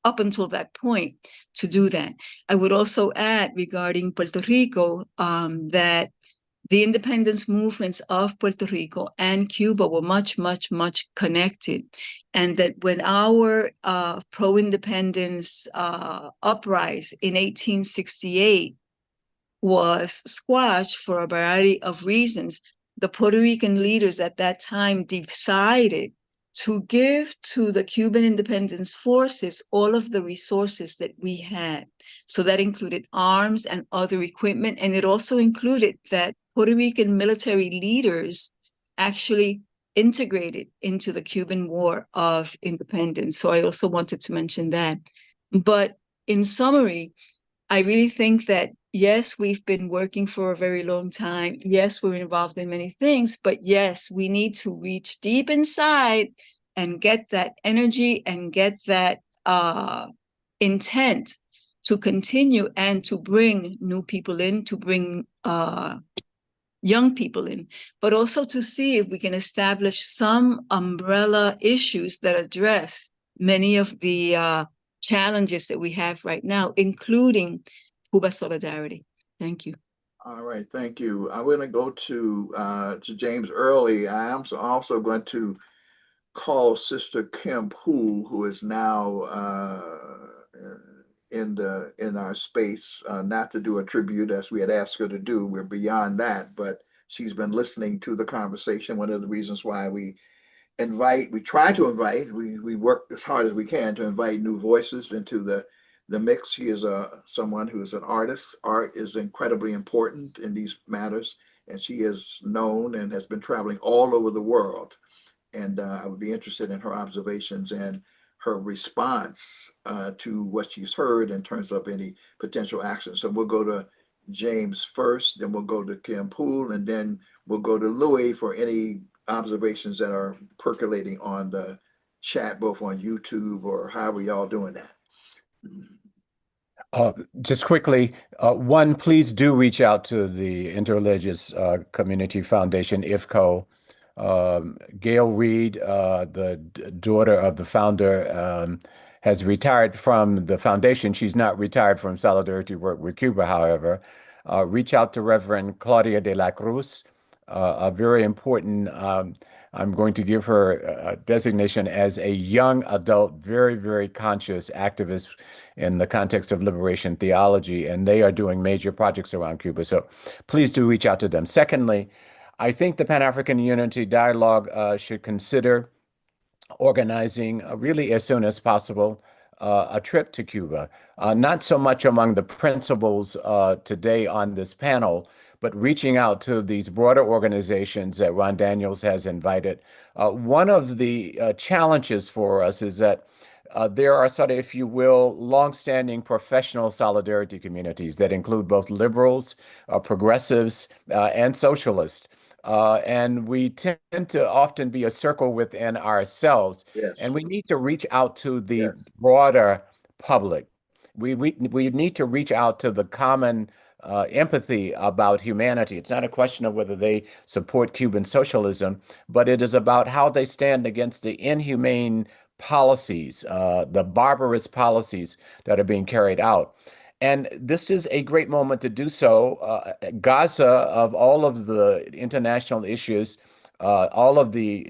up until that point to do that. I would also add regarding Puerto Rico that the independence movements of Puerto Rico and Cuba were much, much, much connected. And that when our pro-independence uprising in 1868 was squashed for a variety of reasons, the Puerto Rican leaders at that time decided to give to the Cuban independence forces all of the resources that we had. So that included arms and other equipment, and it also included that Puerto Rican military leaders actually integrated into the Cuban War of Independence. So I also wanted to mention that. But in summary, I really think that, yes, we've been working for a very long time. Yes, we're involved in many things, but yes, we need to reach deep inside and get that energy and get that intent to continue and to bring new people in, to bring young people in, but also to see if we can establish some umbrella issues that address many of the challenges that we have right now, including Cuba solidarity. Thank you. All right, thank you. I'm going to go to James early. I am also going to call Sister Kim Hu, who is now in our space, not to do a tribute as we had asked her to do. We're beyond that, but she's been listening to the conversation. One of the reasons why we try to invite, we work as hard as we can to invite new voices into the mix. She is someone who is an artist. Art is incredibly important in these matters, and she is known and has been traveling all over the world. And I would be interested in her observations. And her response to what she's heard in terms of any potential action. So we'll go to James first, then we'll go to Kim Poole, and then we'll go to Louis for any observations that are percolating on the chat, both on YouTube or however y'all doing that. Just quickly, one, please do reach out to the Interreligious Community Foundation, IFCO. Gail Reed, the daughter of the founder, has retired from the foundation. She's not retired from solidarity work with Cuba, however. Reach out to Reverend Claudia de la Cruz, a very important, I'm going to give her a designation as a young adult, very, very conscious activist in the context of liberation theology, and they are doing major projects around Cuba. So please do reach out to them. Secondly, I think the Pan-African Unity Dialogue should consider organizing really as soon as possible a trip to Cuba, not so much among the principals today on this panel, but reaching out to these broader organizations that Ron Daniels has invited. One of the challenges for us is that there are sort of, if you will, longstanding professional solidarity communities that include both liberals, progressives, and socialists. And we tend to often be a circle within ourselves, and Yes. we need to reach out to the Yes. broader public. We need to reach out to the common empathy about humanity. It's not a question of whether they support Cuban socialism, but it is about how they stand against the inhumane policies, the barbarous policies that are being carried out. And this is a great moment to do so. Gaza, of all of the international issues, all of the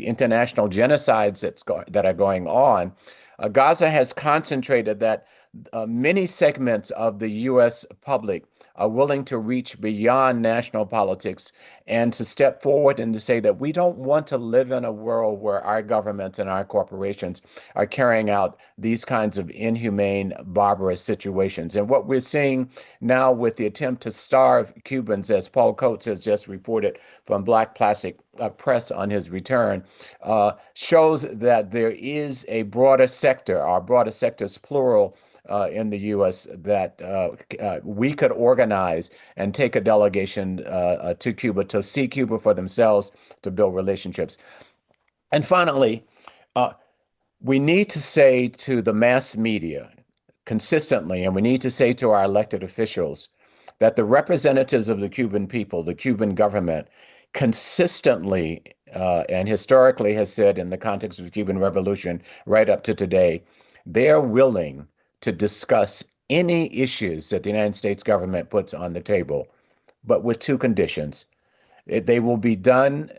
international genocides that are going on, Gaza has concentrated that many segments of the U.S. public are willing to reach beyond national politics and to step forward and to say that we don't want to live in a world where our governments and our corporations are carrying out these kinds of inhumane, barbarous situations. And what we're seeing now with the attempt to starve Cubans, as Paul Coates has just reported from Black Plastic Press on his return, shows that there is a broader sector, our broader sectors plural, in the U.S. that we could organize and take a delegation to Cuba to see Cuba for themselves, to build relationships. And finally, we need to say to the mass media consistently, and we need to say to our elected officials, that the representatives of the Cuban people, the Cuban government, consistently and historically has said in the context of the Cuban Revolution right up to today, they are willing to discuss any issues that the United States government puts on the table, but with two conditions. They will be done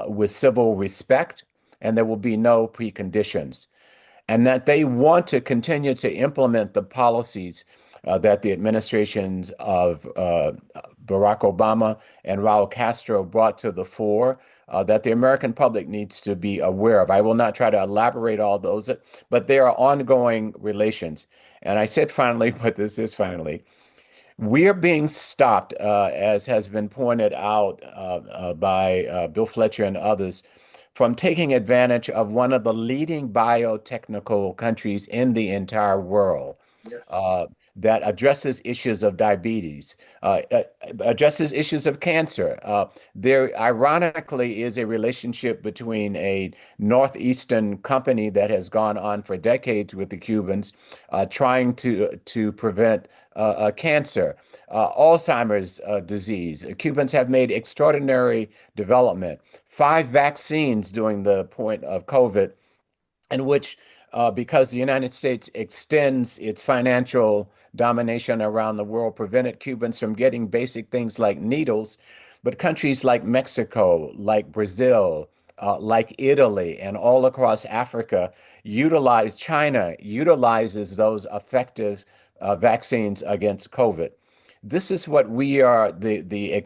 with civil respect, and there will be no preconditions, and that they want to continue to implement the policies that the administrations of Barack Obama and Raul Castro brought to the fore, that the American public needs to be aware of. I will not try to elaborate all those, but there are ongoing relations. And I said finally, but this is finally, we are being stopped, as has been pointed out by Bill Fletcher and others, from taking advantage of one of the leading biotechnical countries in the entire world. Yes. That addresses issues of diabetes, addresses issues of cancer. There, ironically, is a relationship between a Northeastern company that has gone on for decades with the Cubans, trying to prevent cancer, Alzheimer's disease. Cubans have made extraordinary development. 5 vaccines during the point of COVID, in which, because the United States extends its financial domination around the world, prevented Cubans from getting basic things like needles, but countries like Mexico, like Brazil, like Italy, and all across Africa China utilizes those effective vaccines against COVID. This is what we are, the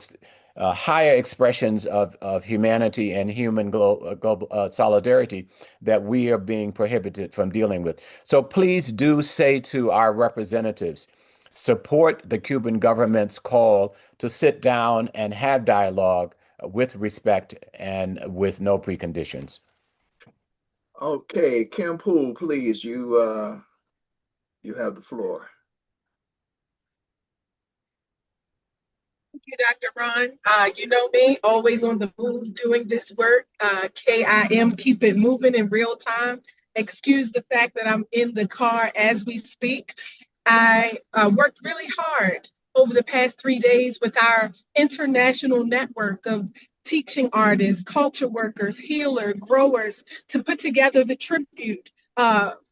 higher expressions of humanity and human global solidarity that we are being prohibited from dealing with. So please do say to our representatives, support the Cuban government's call to sit down and have dialogue with respect and with no preconditions. Okay, Kim Poole, please, you have the floor. Thank you, Dr. Ron. You know me, always on the move doing this work. KIM, keep it moving in real time. Excuse the fact that I'm in the car as we speak. I worked really hard over the past 3 days with our international network of teaching artists, culture workers, healer, growers to put together the tribute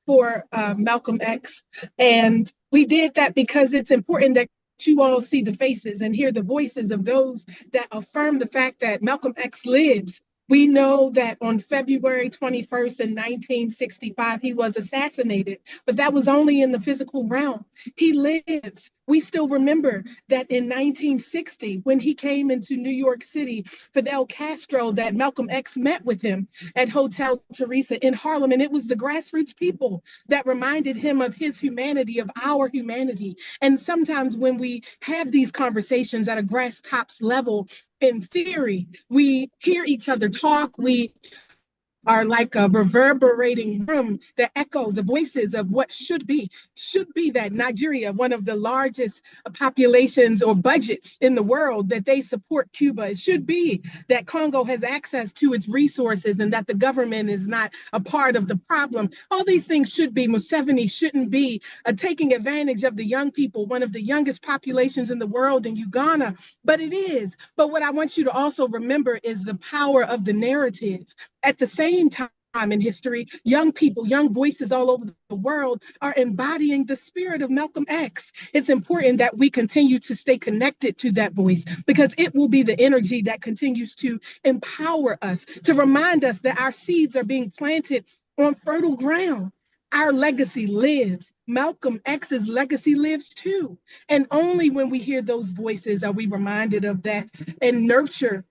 for Malcolm X. And we did that because it's important that you all see the faces and hear the voices of those that affirm the fact that Malcolm X lives. We know that on February 21st in 1965, he was assassinated, but that was only in the physical realm. He lives. We still remember that in 1960, when he came into New York City, Fidel Castro, that Malcolm X met with him at Hotel Teresa in Harlem, and it was the grassroots people that reminded him of his humanity, of our humanity. And sometimes when we have these conversations at a grass tops level, in theory, we hear each other talk, we are like a reverberating room that echo the voices of what should be that Nigeria, one of the largest populations or budgets in the world, that they support Cuba. It should be that Congo has access to its resources and that the government is not a part of the problem. All these things should be. Museveni shouldn't be taking advantage of the young people, one of the youngest populations in the world in Uganda, but it is. But what I want you to also remember is the power of the narrative. At the same time in history, young people, young voices all over the world are embodying the spirit of Malcolm X. It's important that we continue to stay connected to that voice because it will be the energy that continues to empower us, to remind us that our seeds are being planted on fertile ground. Our legacy lives. Malcolm X's legacy lives too. And only when we hear those voices are we reminded of that and nurture,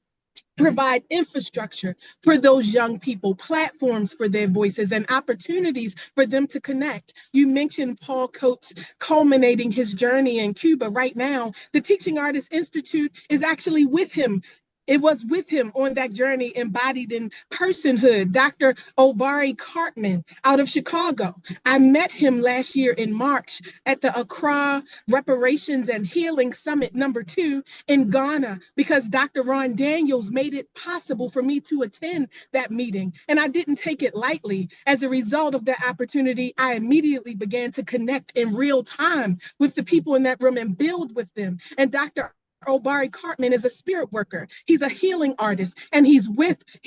provide infrastructure for those young people, platforms for their voices, and opportunities for them to connect. You mentioned Paul Coates culminating his journey in Cuba. Right now, the Teaching Artists Institute is actually with him. It was with him on that journey, embodied in personhood. Dr. Obari Cartman out of Chicago. I met him last year in March at the Accra Reparations and Healing Summit #2 in Ghana because Dr. Ron Daniels made it possible for me to attend that meeting. And I didn't take it lightly. As a result of that opportunity, I immediately began to connect in real time with the people in that room and build with them. And Dr. Obari Cartman is a spirit worker. He's a healing artist, and he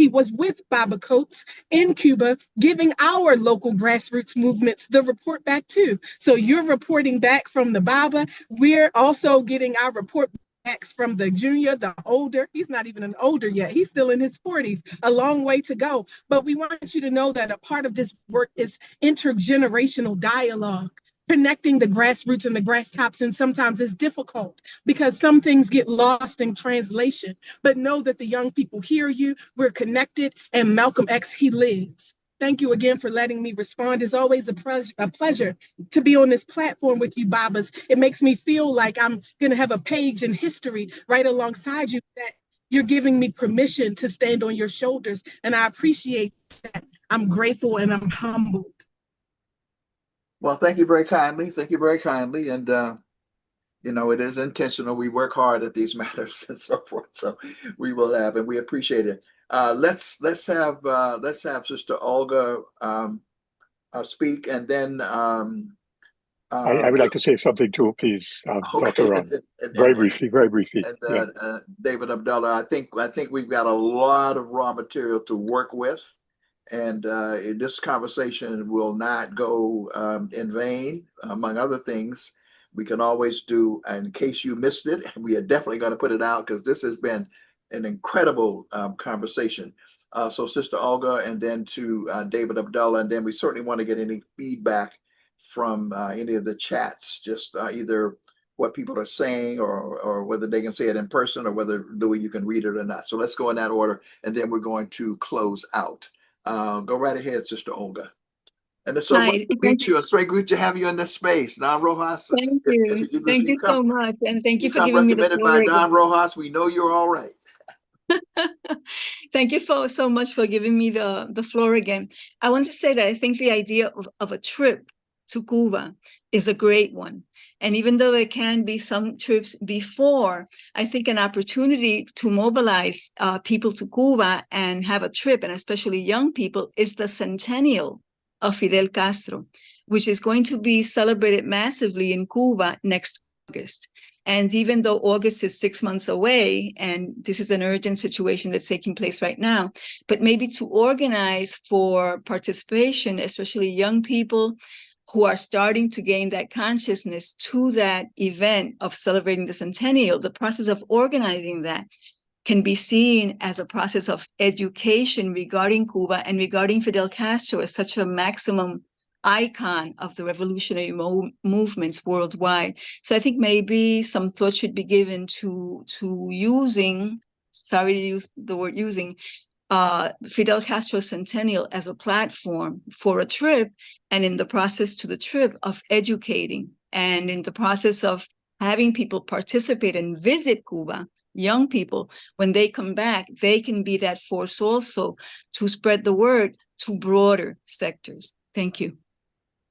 was with Baba Coates in Cuba, giving our local grassroots movements the report back too. So you're reporting back from the Baba. We're also getting our report from the junior, the older. He's not even an older yet. He's still in his 40s, a long way to go. But we want you to know that a part of this work is intergenerational dialogue, connecting the grassroots and the grass tops. And sometimes it's difficult because some things get lost in translation. But know that the young people hear you, we're connected, and Malcolm X, he lives. Thank you again for letting me respond. It's always a pleasure to be on this platform with you, Babas. It makes me feel like I'm going to have a page in history right alongside you, that you're giving me permission to stand on your shoulders. And I appreciate that. I'm grateful and I'm humbled. Well, thank you very kindly. Thank you very kindly. And, it is intentional. We work hard at these matters and so forth. So we will have, and we appreciate it. Let's have Sister Olga speak, and then I would like to say something too, please, okay, Dr. Ron. Very briefly. and Yeah. David Abdullah. I think we've got a lot of raw material to work with, and this conversation will not go in vain. Among other things, we can always do, in case you missed it, we are definitely going to put it out because this has been an incredible conversation. So Sister Olga, and then to David Abdullah, and then we certainly want to get any feedback from any of the chats, just either what people are saying or whether they can say it in person or whether Louis, you can read it or not. So let's go in that order, and then we're going to close out. Go right ahead, Sister Olga. And it's so great to meet you. It's so great to have you in this space. Don Rojas. Thank you. Thank you so much. And thank you for giving me the recommended floor by Don again. Rojas, we know you're all right. Thank you so much for giving me the floor again. I want to say that I think the idea of a trip to Cuba is a great one. And even though there can be some trips before, I think an opportunity to mobilize people to Cuba and have a trip, and especially young people, is the centennial of Fidel Castro, which is going to be celebrated massively in Cuba next August. And even though August is 6 months away, and this is an urgent situation that's taking place right now, but maybe to organize for participation, especially young people who are starting to gain that consciousness to that event of celebrating the centennial, the process of organizing that can be seen as a process of education regarding Cuba and regarding Fidel Castro as such a maximum icon of the revolutionary movements worldwide. So I think maybe some thought should be given to using, sorry to use the word using, Fidel Castro Centennial as a platform for a trip, and in the process to the trip of educating, and in the process of having people participate and visit Cuba, young people, when they come back, they can be that force also to spread the word to broader sectors. Thank you.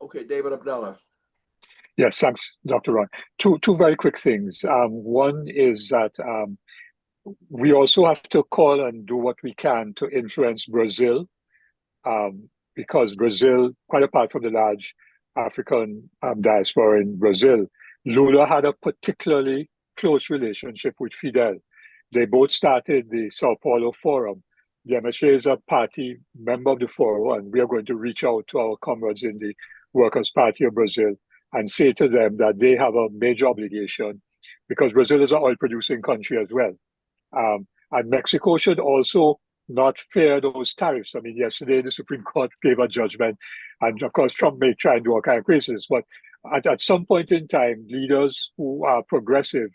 Okay, David Abdallah. Yes, thanks, Dr. Ron. Two very quick things. One is that we also have to call and do what we can to influence Brazil, because Brazil, quite apart from the large African diaspora in Brazil, Lula had a particularly close relationship with Fidel. They both started the Sao Paulo Forum. The MSA is a party member of the forum, and we are going to reach out to our comrades in the Workers' Party of Brazil and say to them that they have a major obligation, because Brazil is an oil-producing country as well. And Mexico should also not fear those tariffs. I mean, yesterday the Supreme Court gave a judgment, and of course Trump may try and do all kinds of craziness, but at some point in time, leaders who are progressive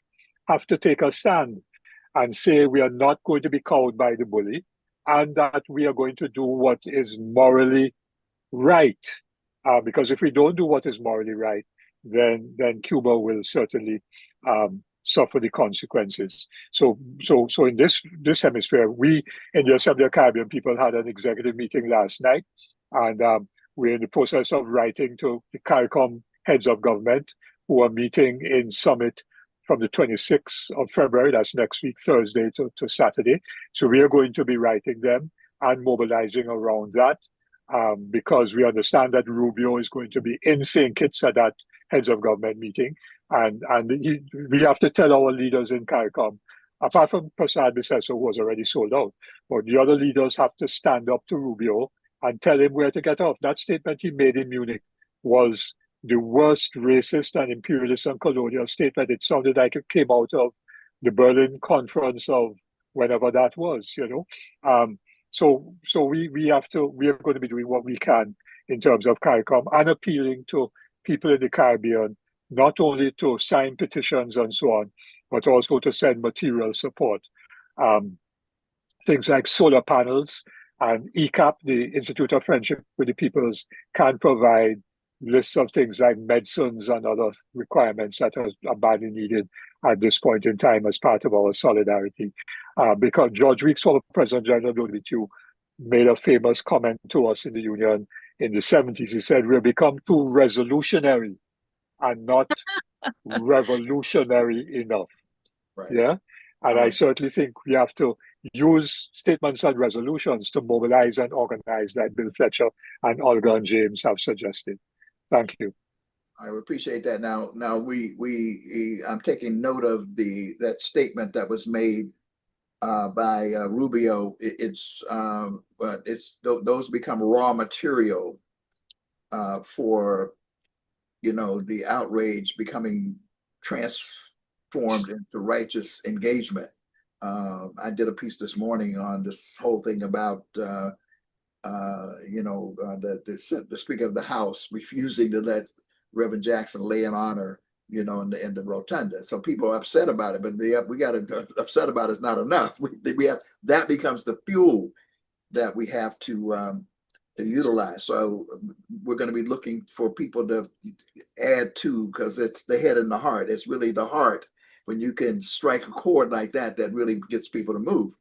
have to take a stand and say we are not going to be cowed by the bully, and that we are going to do what is morally right. Because if we don't do what is morally right, then Cuba will certainly suffer the consequences. So in this hemisphere, we in the Assembly of Caribbean people had an executive meeting last night, and we're in the process of writing to the CARICOM heads of government who are meeting in summit from the 26th of February, that's next week, Thursday to Saturday. So we are going to be writing them and mobilizing around that, because we understand that Rubio is going to be in St. Kitts at that heads of government meeting. And we have to tell our leaders in CARICOM, apart from Prasad Bisesso, who was already sold out, but the other leaders have to stand up to Rubio and tell him where to get off. That statement he made in Munich was the worst racist and imperialist and colonial statement. It sounded like it came out of the Berlin conference of whenever that was, you know. So we are going to be doing what we can in terms of CARICOM and appealing to people in the Caribbean, not only to sign petitions and so on, but also to send material support. Things like solar panels and ECAP, the Institute of Friendship with the Peoples, can provide lists of things like medicines and other requirements that are badly needed at this point in time as part of our solidarity. Because George Weeks, former President General WTO, made a famous comment to us in the Union in the 70s. He said, we've become too resolutionary and not revolutionary enough. Right. Yeah. And I certainly think we have to use statements and resolutions to mobilize and organize, like Bill Fletcher and Olga and James have suggested. Thank you. I appreciate that. Now I'm taking note of that statement that was made by Rubio. But those become raw material for, you know, the outrage becoming transformed into righteous engagement. I did a piece this morning on this whole thing about the Speaker of the House refusing to let Reverend Jackson lay an honor, you know, in the rotunda. So people are upset about it, but we got to upset about it's not enough. We have that becomes the fuel that we have to utilize. So we're going to be looking for people to add to, because it's the head and the heart. It's really the heart. When you can strike a chord like that, that really gets people to move.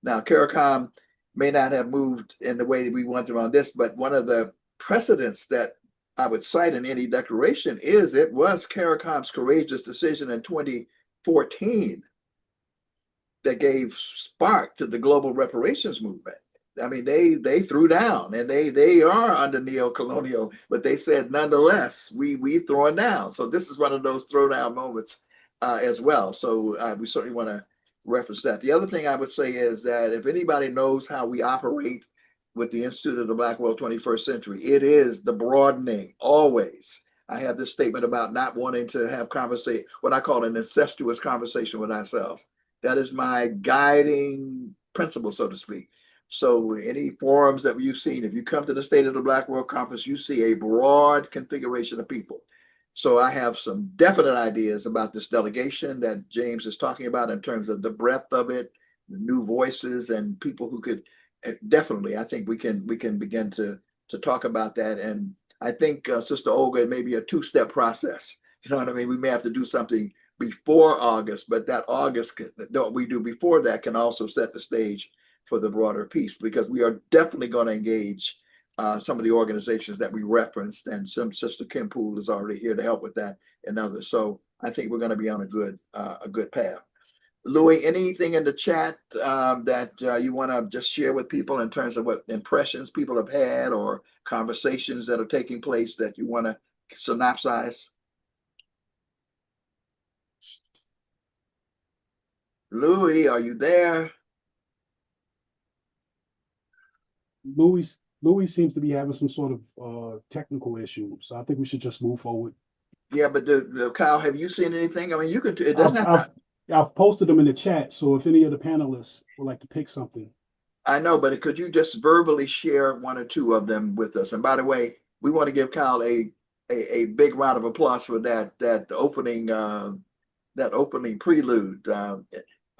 Now, CARICOM may not have moved in the way we want to on this, but one of the precedents that I would cite in any declaration is it was CARICOM's courageous decision in 2014 that gave spark to the global reparations movement. I mean, they threw down, and they are under neo-colonial, but they said nonetheless, we throwing down. So this is one of those throwdown moments as well. So we certainly want to reference that. The other thing I would say is that if anybody knows how we operate with the Institute of the Black World 21st Century, it is the broadening always. I have this statement about not wanting to have conversation, what I call an incestuous conversation with ourselves. That is my guiding principle, so to speak. So any forums that you've seen, if you come to the State of the Black World Conference, you see a broad configuration of people. So I have some definite ideas about this delegation that James is talking about in terms of the breadth of it, the new voices and people who could definitely, I think we can begin to talk about that. And I think Sister Olga, it may be a two-step process. You know what I mean? We may have to do something before August, but that August, what we do before that can also set the stage for the broader piece, because we are definitely going to engage some of the organizations that we referenced, and some Sister Kim Poole is already here to help with that, and others. So I think we're going to be on a good path. Louis, anything in the chat that you want to just share with people in terms of what impressions people have had or conversations that are taking place that you want to synopsize? Louis, are you there? Louis seems to be having some sort of technical issue, so I think we should just move forward. Yeah, but Kyle, have you seen anything? I mean, you could. It doesn't have to. I've posted them in the chat, so if any of the panelists would like to pick something. I know, but could you just verbally share one or two of them with us? And by the way, we want to give Kyle a big round of applause for that opening prelude.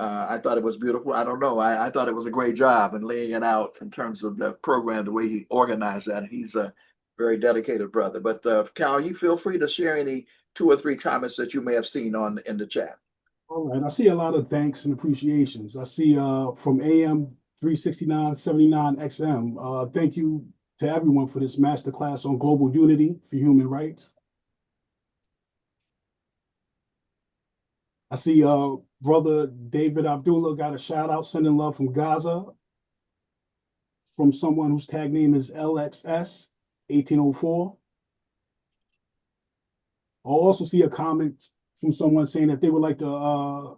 I thought it was beautiful. I don't know. I thought it was a great job in laying it out in terms of the program, the way he organized that. He's a very dedicated brother. But Kyle, you feel free to share any 2 or 3 comments that you may have seen in the chat. All right. I see a lot of thanks and appreciations. I see from AM 36979XM. Thank you to everyone for this masterclass on global unity for human rights. I see Brother David Abdullah got a shout out, sending love from Gaza, from someone whose tag name is LXS 1804. I'll also see a comment from someone saying that they would like to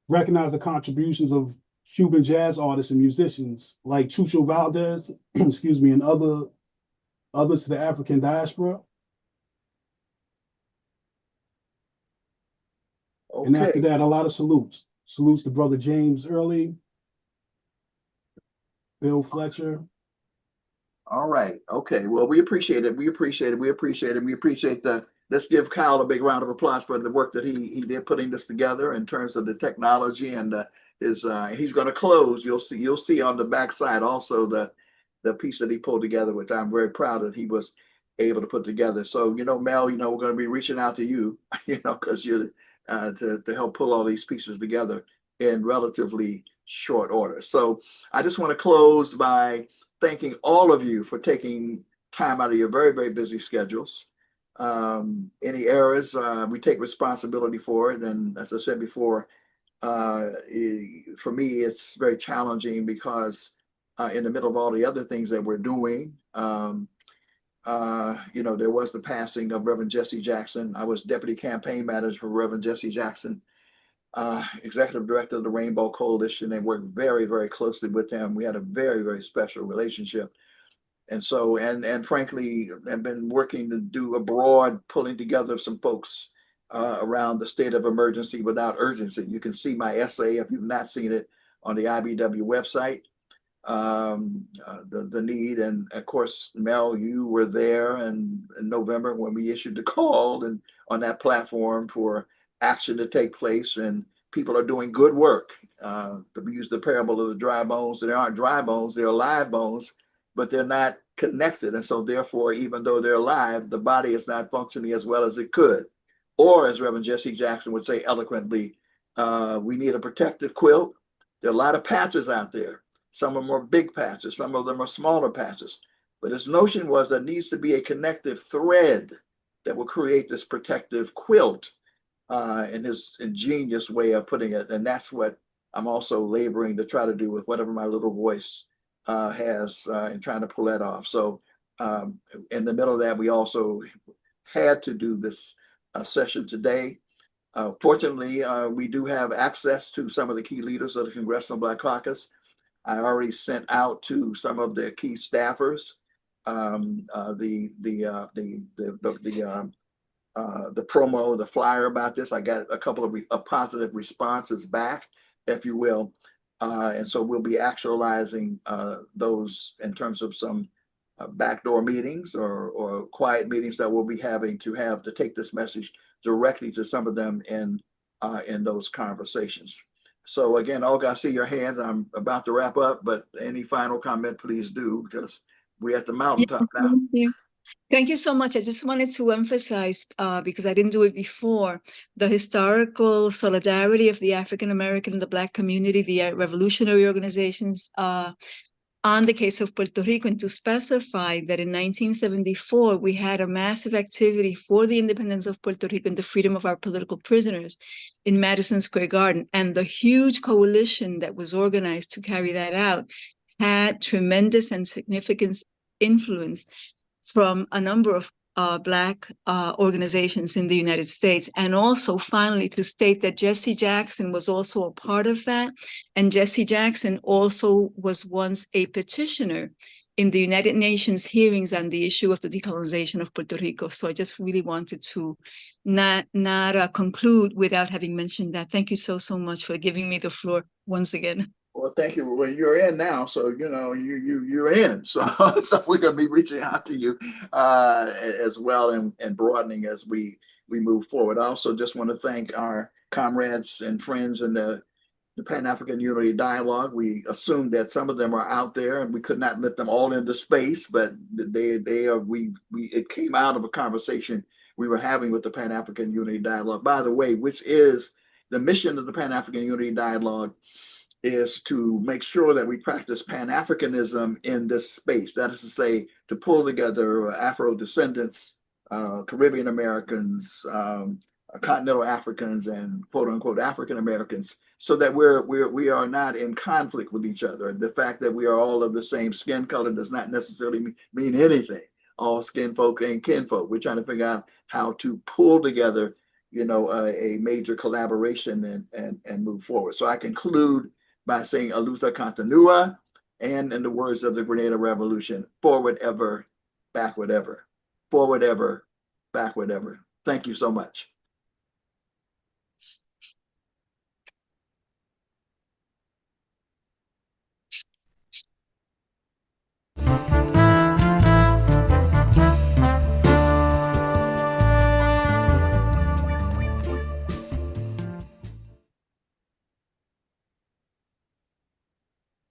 recognize the contributions of Cuban jazz artists and musicians like Chucho Valdez, excuse me, and others to the African diaspora. Okay. And after that, a lot of salutes. Salutes to Brother James Early, Bill Fletcher. All right. Okay. Well, we appreciate it. We appreciate it. We appreciate it. We appreciate let's give Kyle a big round of applause for the work that he did putting this together in terms of the technology, and he's going to close. You'll see on the backside also the piece that he pulled together, which I'm very proud that he was able to put together. So, Mel, we're going to be reaching out to you, because you're to help pull all these pieces together in relatively short order. So I just want to close by thanking all of you for taking time out of your very, very busy schedules. Any errors, we take responsibility for it. And as I said before, for me, it's very challenging because in the middle of all the other things that we're doing, there was the passing of Reverend Jesse Jackson. I was deputy campaign manager for Reverend Jesse Jackson, executive director of the Rainbow Coalition, and worked very, very closely with him. We had a very, very special relationship. And so, and frankly, I've been working to do a broad pulling together of some folks around the state of emergency without urgency. You can see my essay, if you've not seen it, on the IBW website. The need, and of course, Mel, you were there in November when we issued the call and on that platform for action to take place, and people are doing good work. To use the parable of the dry bones, there aren't dry bones, they're live bones, but they're not connected, and so therefore, even though they're alive, the body is not functioning as well as it could. Or as Reverend Jesse Jackson would say eloquently, we need a protective quilt. There are a lot of patches out there. Some of them are big patches, some of them are smaller patches. But his notion was there needs to be a connective thread that will create this protective quilt, in his ingenious way of putting it. And that's what I'm also laboring to try to do with whatever my little voice has in trying to pull that off. So in the middle of that, we also had to do this session today. Fortunately, we do have access to some of the key leaders of the Congressional Black Caucus. I already sent out to some of their key staffers the promo, the flyer about this. I got a couple of positive responses back, if you will. And so we'll be actualizing those in terms of some backdoor meetings or quiet meetings that we'll be having to take this message directly to some of them in those conversations. So again, Olga, I see your hands. I'm about to wrap up, but any final comment, please do, because we're at the mountaintop now. Thank you so much. I just wanted to emphasize, because I didn't do it before, the historical solidarity of the African American and the Black community, the revolutionary organizations on the case of Puerto Rico, and to specify that in 1974, we had a massive activity for the independence of Puerto Rico and the freedom of our political prisoners in Madison Square Garden. And the huge coalition that was organized to carry that out had tremendous and significant influence from a number of Black organizations in the United States. And also, finally, to state that Jesse Jackson was also a part of that. And Jesse Jackson also was once a petitioner in the United Nations hearings on the issue of the decolonization of Puerto Rico. So I just really wanted to not conclude without having mentioned that. Thank you so much for giving me the floor once again. Well, thank you. Well, you're in now, so you know you're in. So so we're going to be reaching out to you as well and broadening as we move forward. I also just want to thank our comrades and friends in the Pan-African Unity Dialogue. We assumed that some of them are out there, and we could not let them all into space, but they are. It came out of a conversation we were having with the Pan-African Unity Dialogue, by the way, which is the mission of the Pan-African Unity Dialogue, is to make sure that we practice Pan-Africanism in this space. That is to say, to pull together Afro-descendants, Caribbean Americans, continental Africans, and quote unquote African Americans, so that we are not in conflict with each other. The fact that we are all of the same skin color does not necessarily mean anything. All skin folk ain't kinfolk. We're trying to figure out how to pull together, a major collaboration and move forward. So I conclude by saying Aluta Continua, and in the words of the Grenada Revolution, forward ever, backward ever. Forward ever, backward ever. Thank you so much.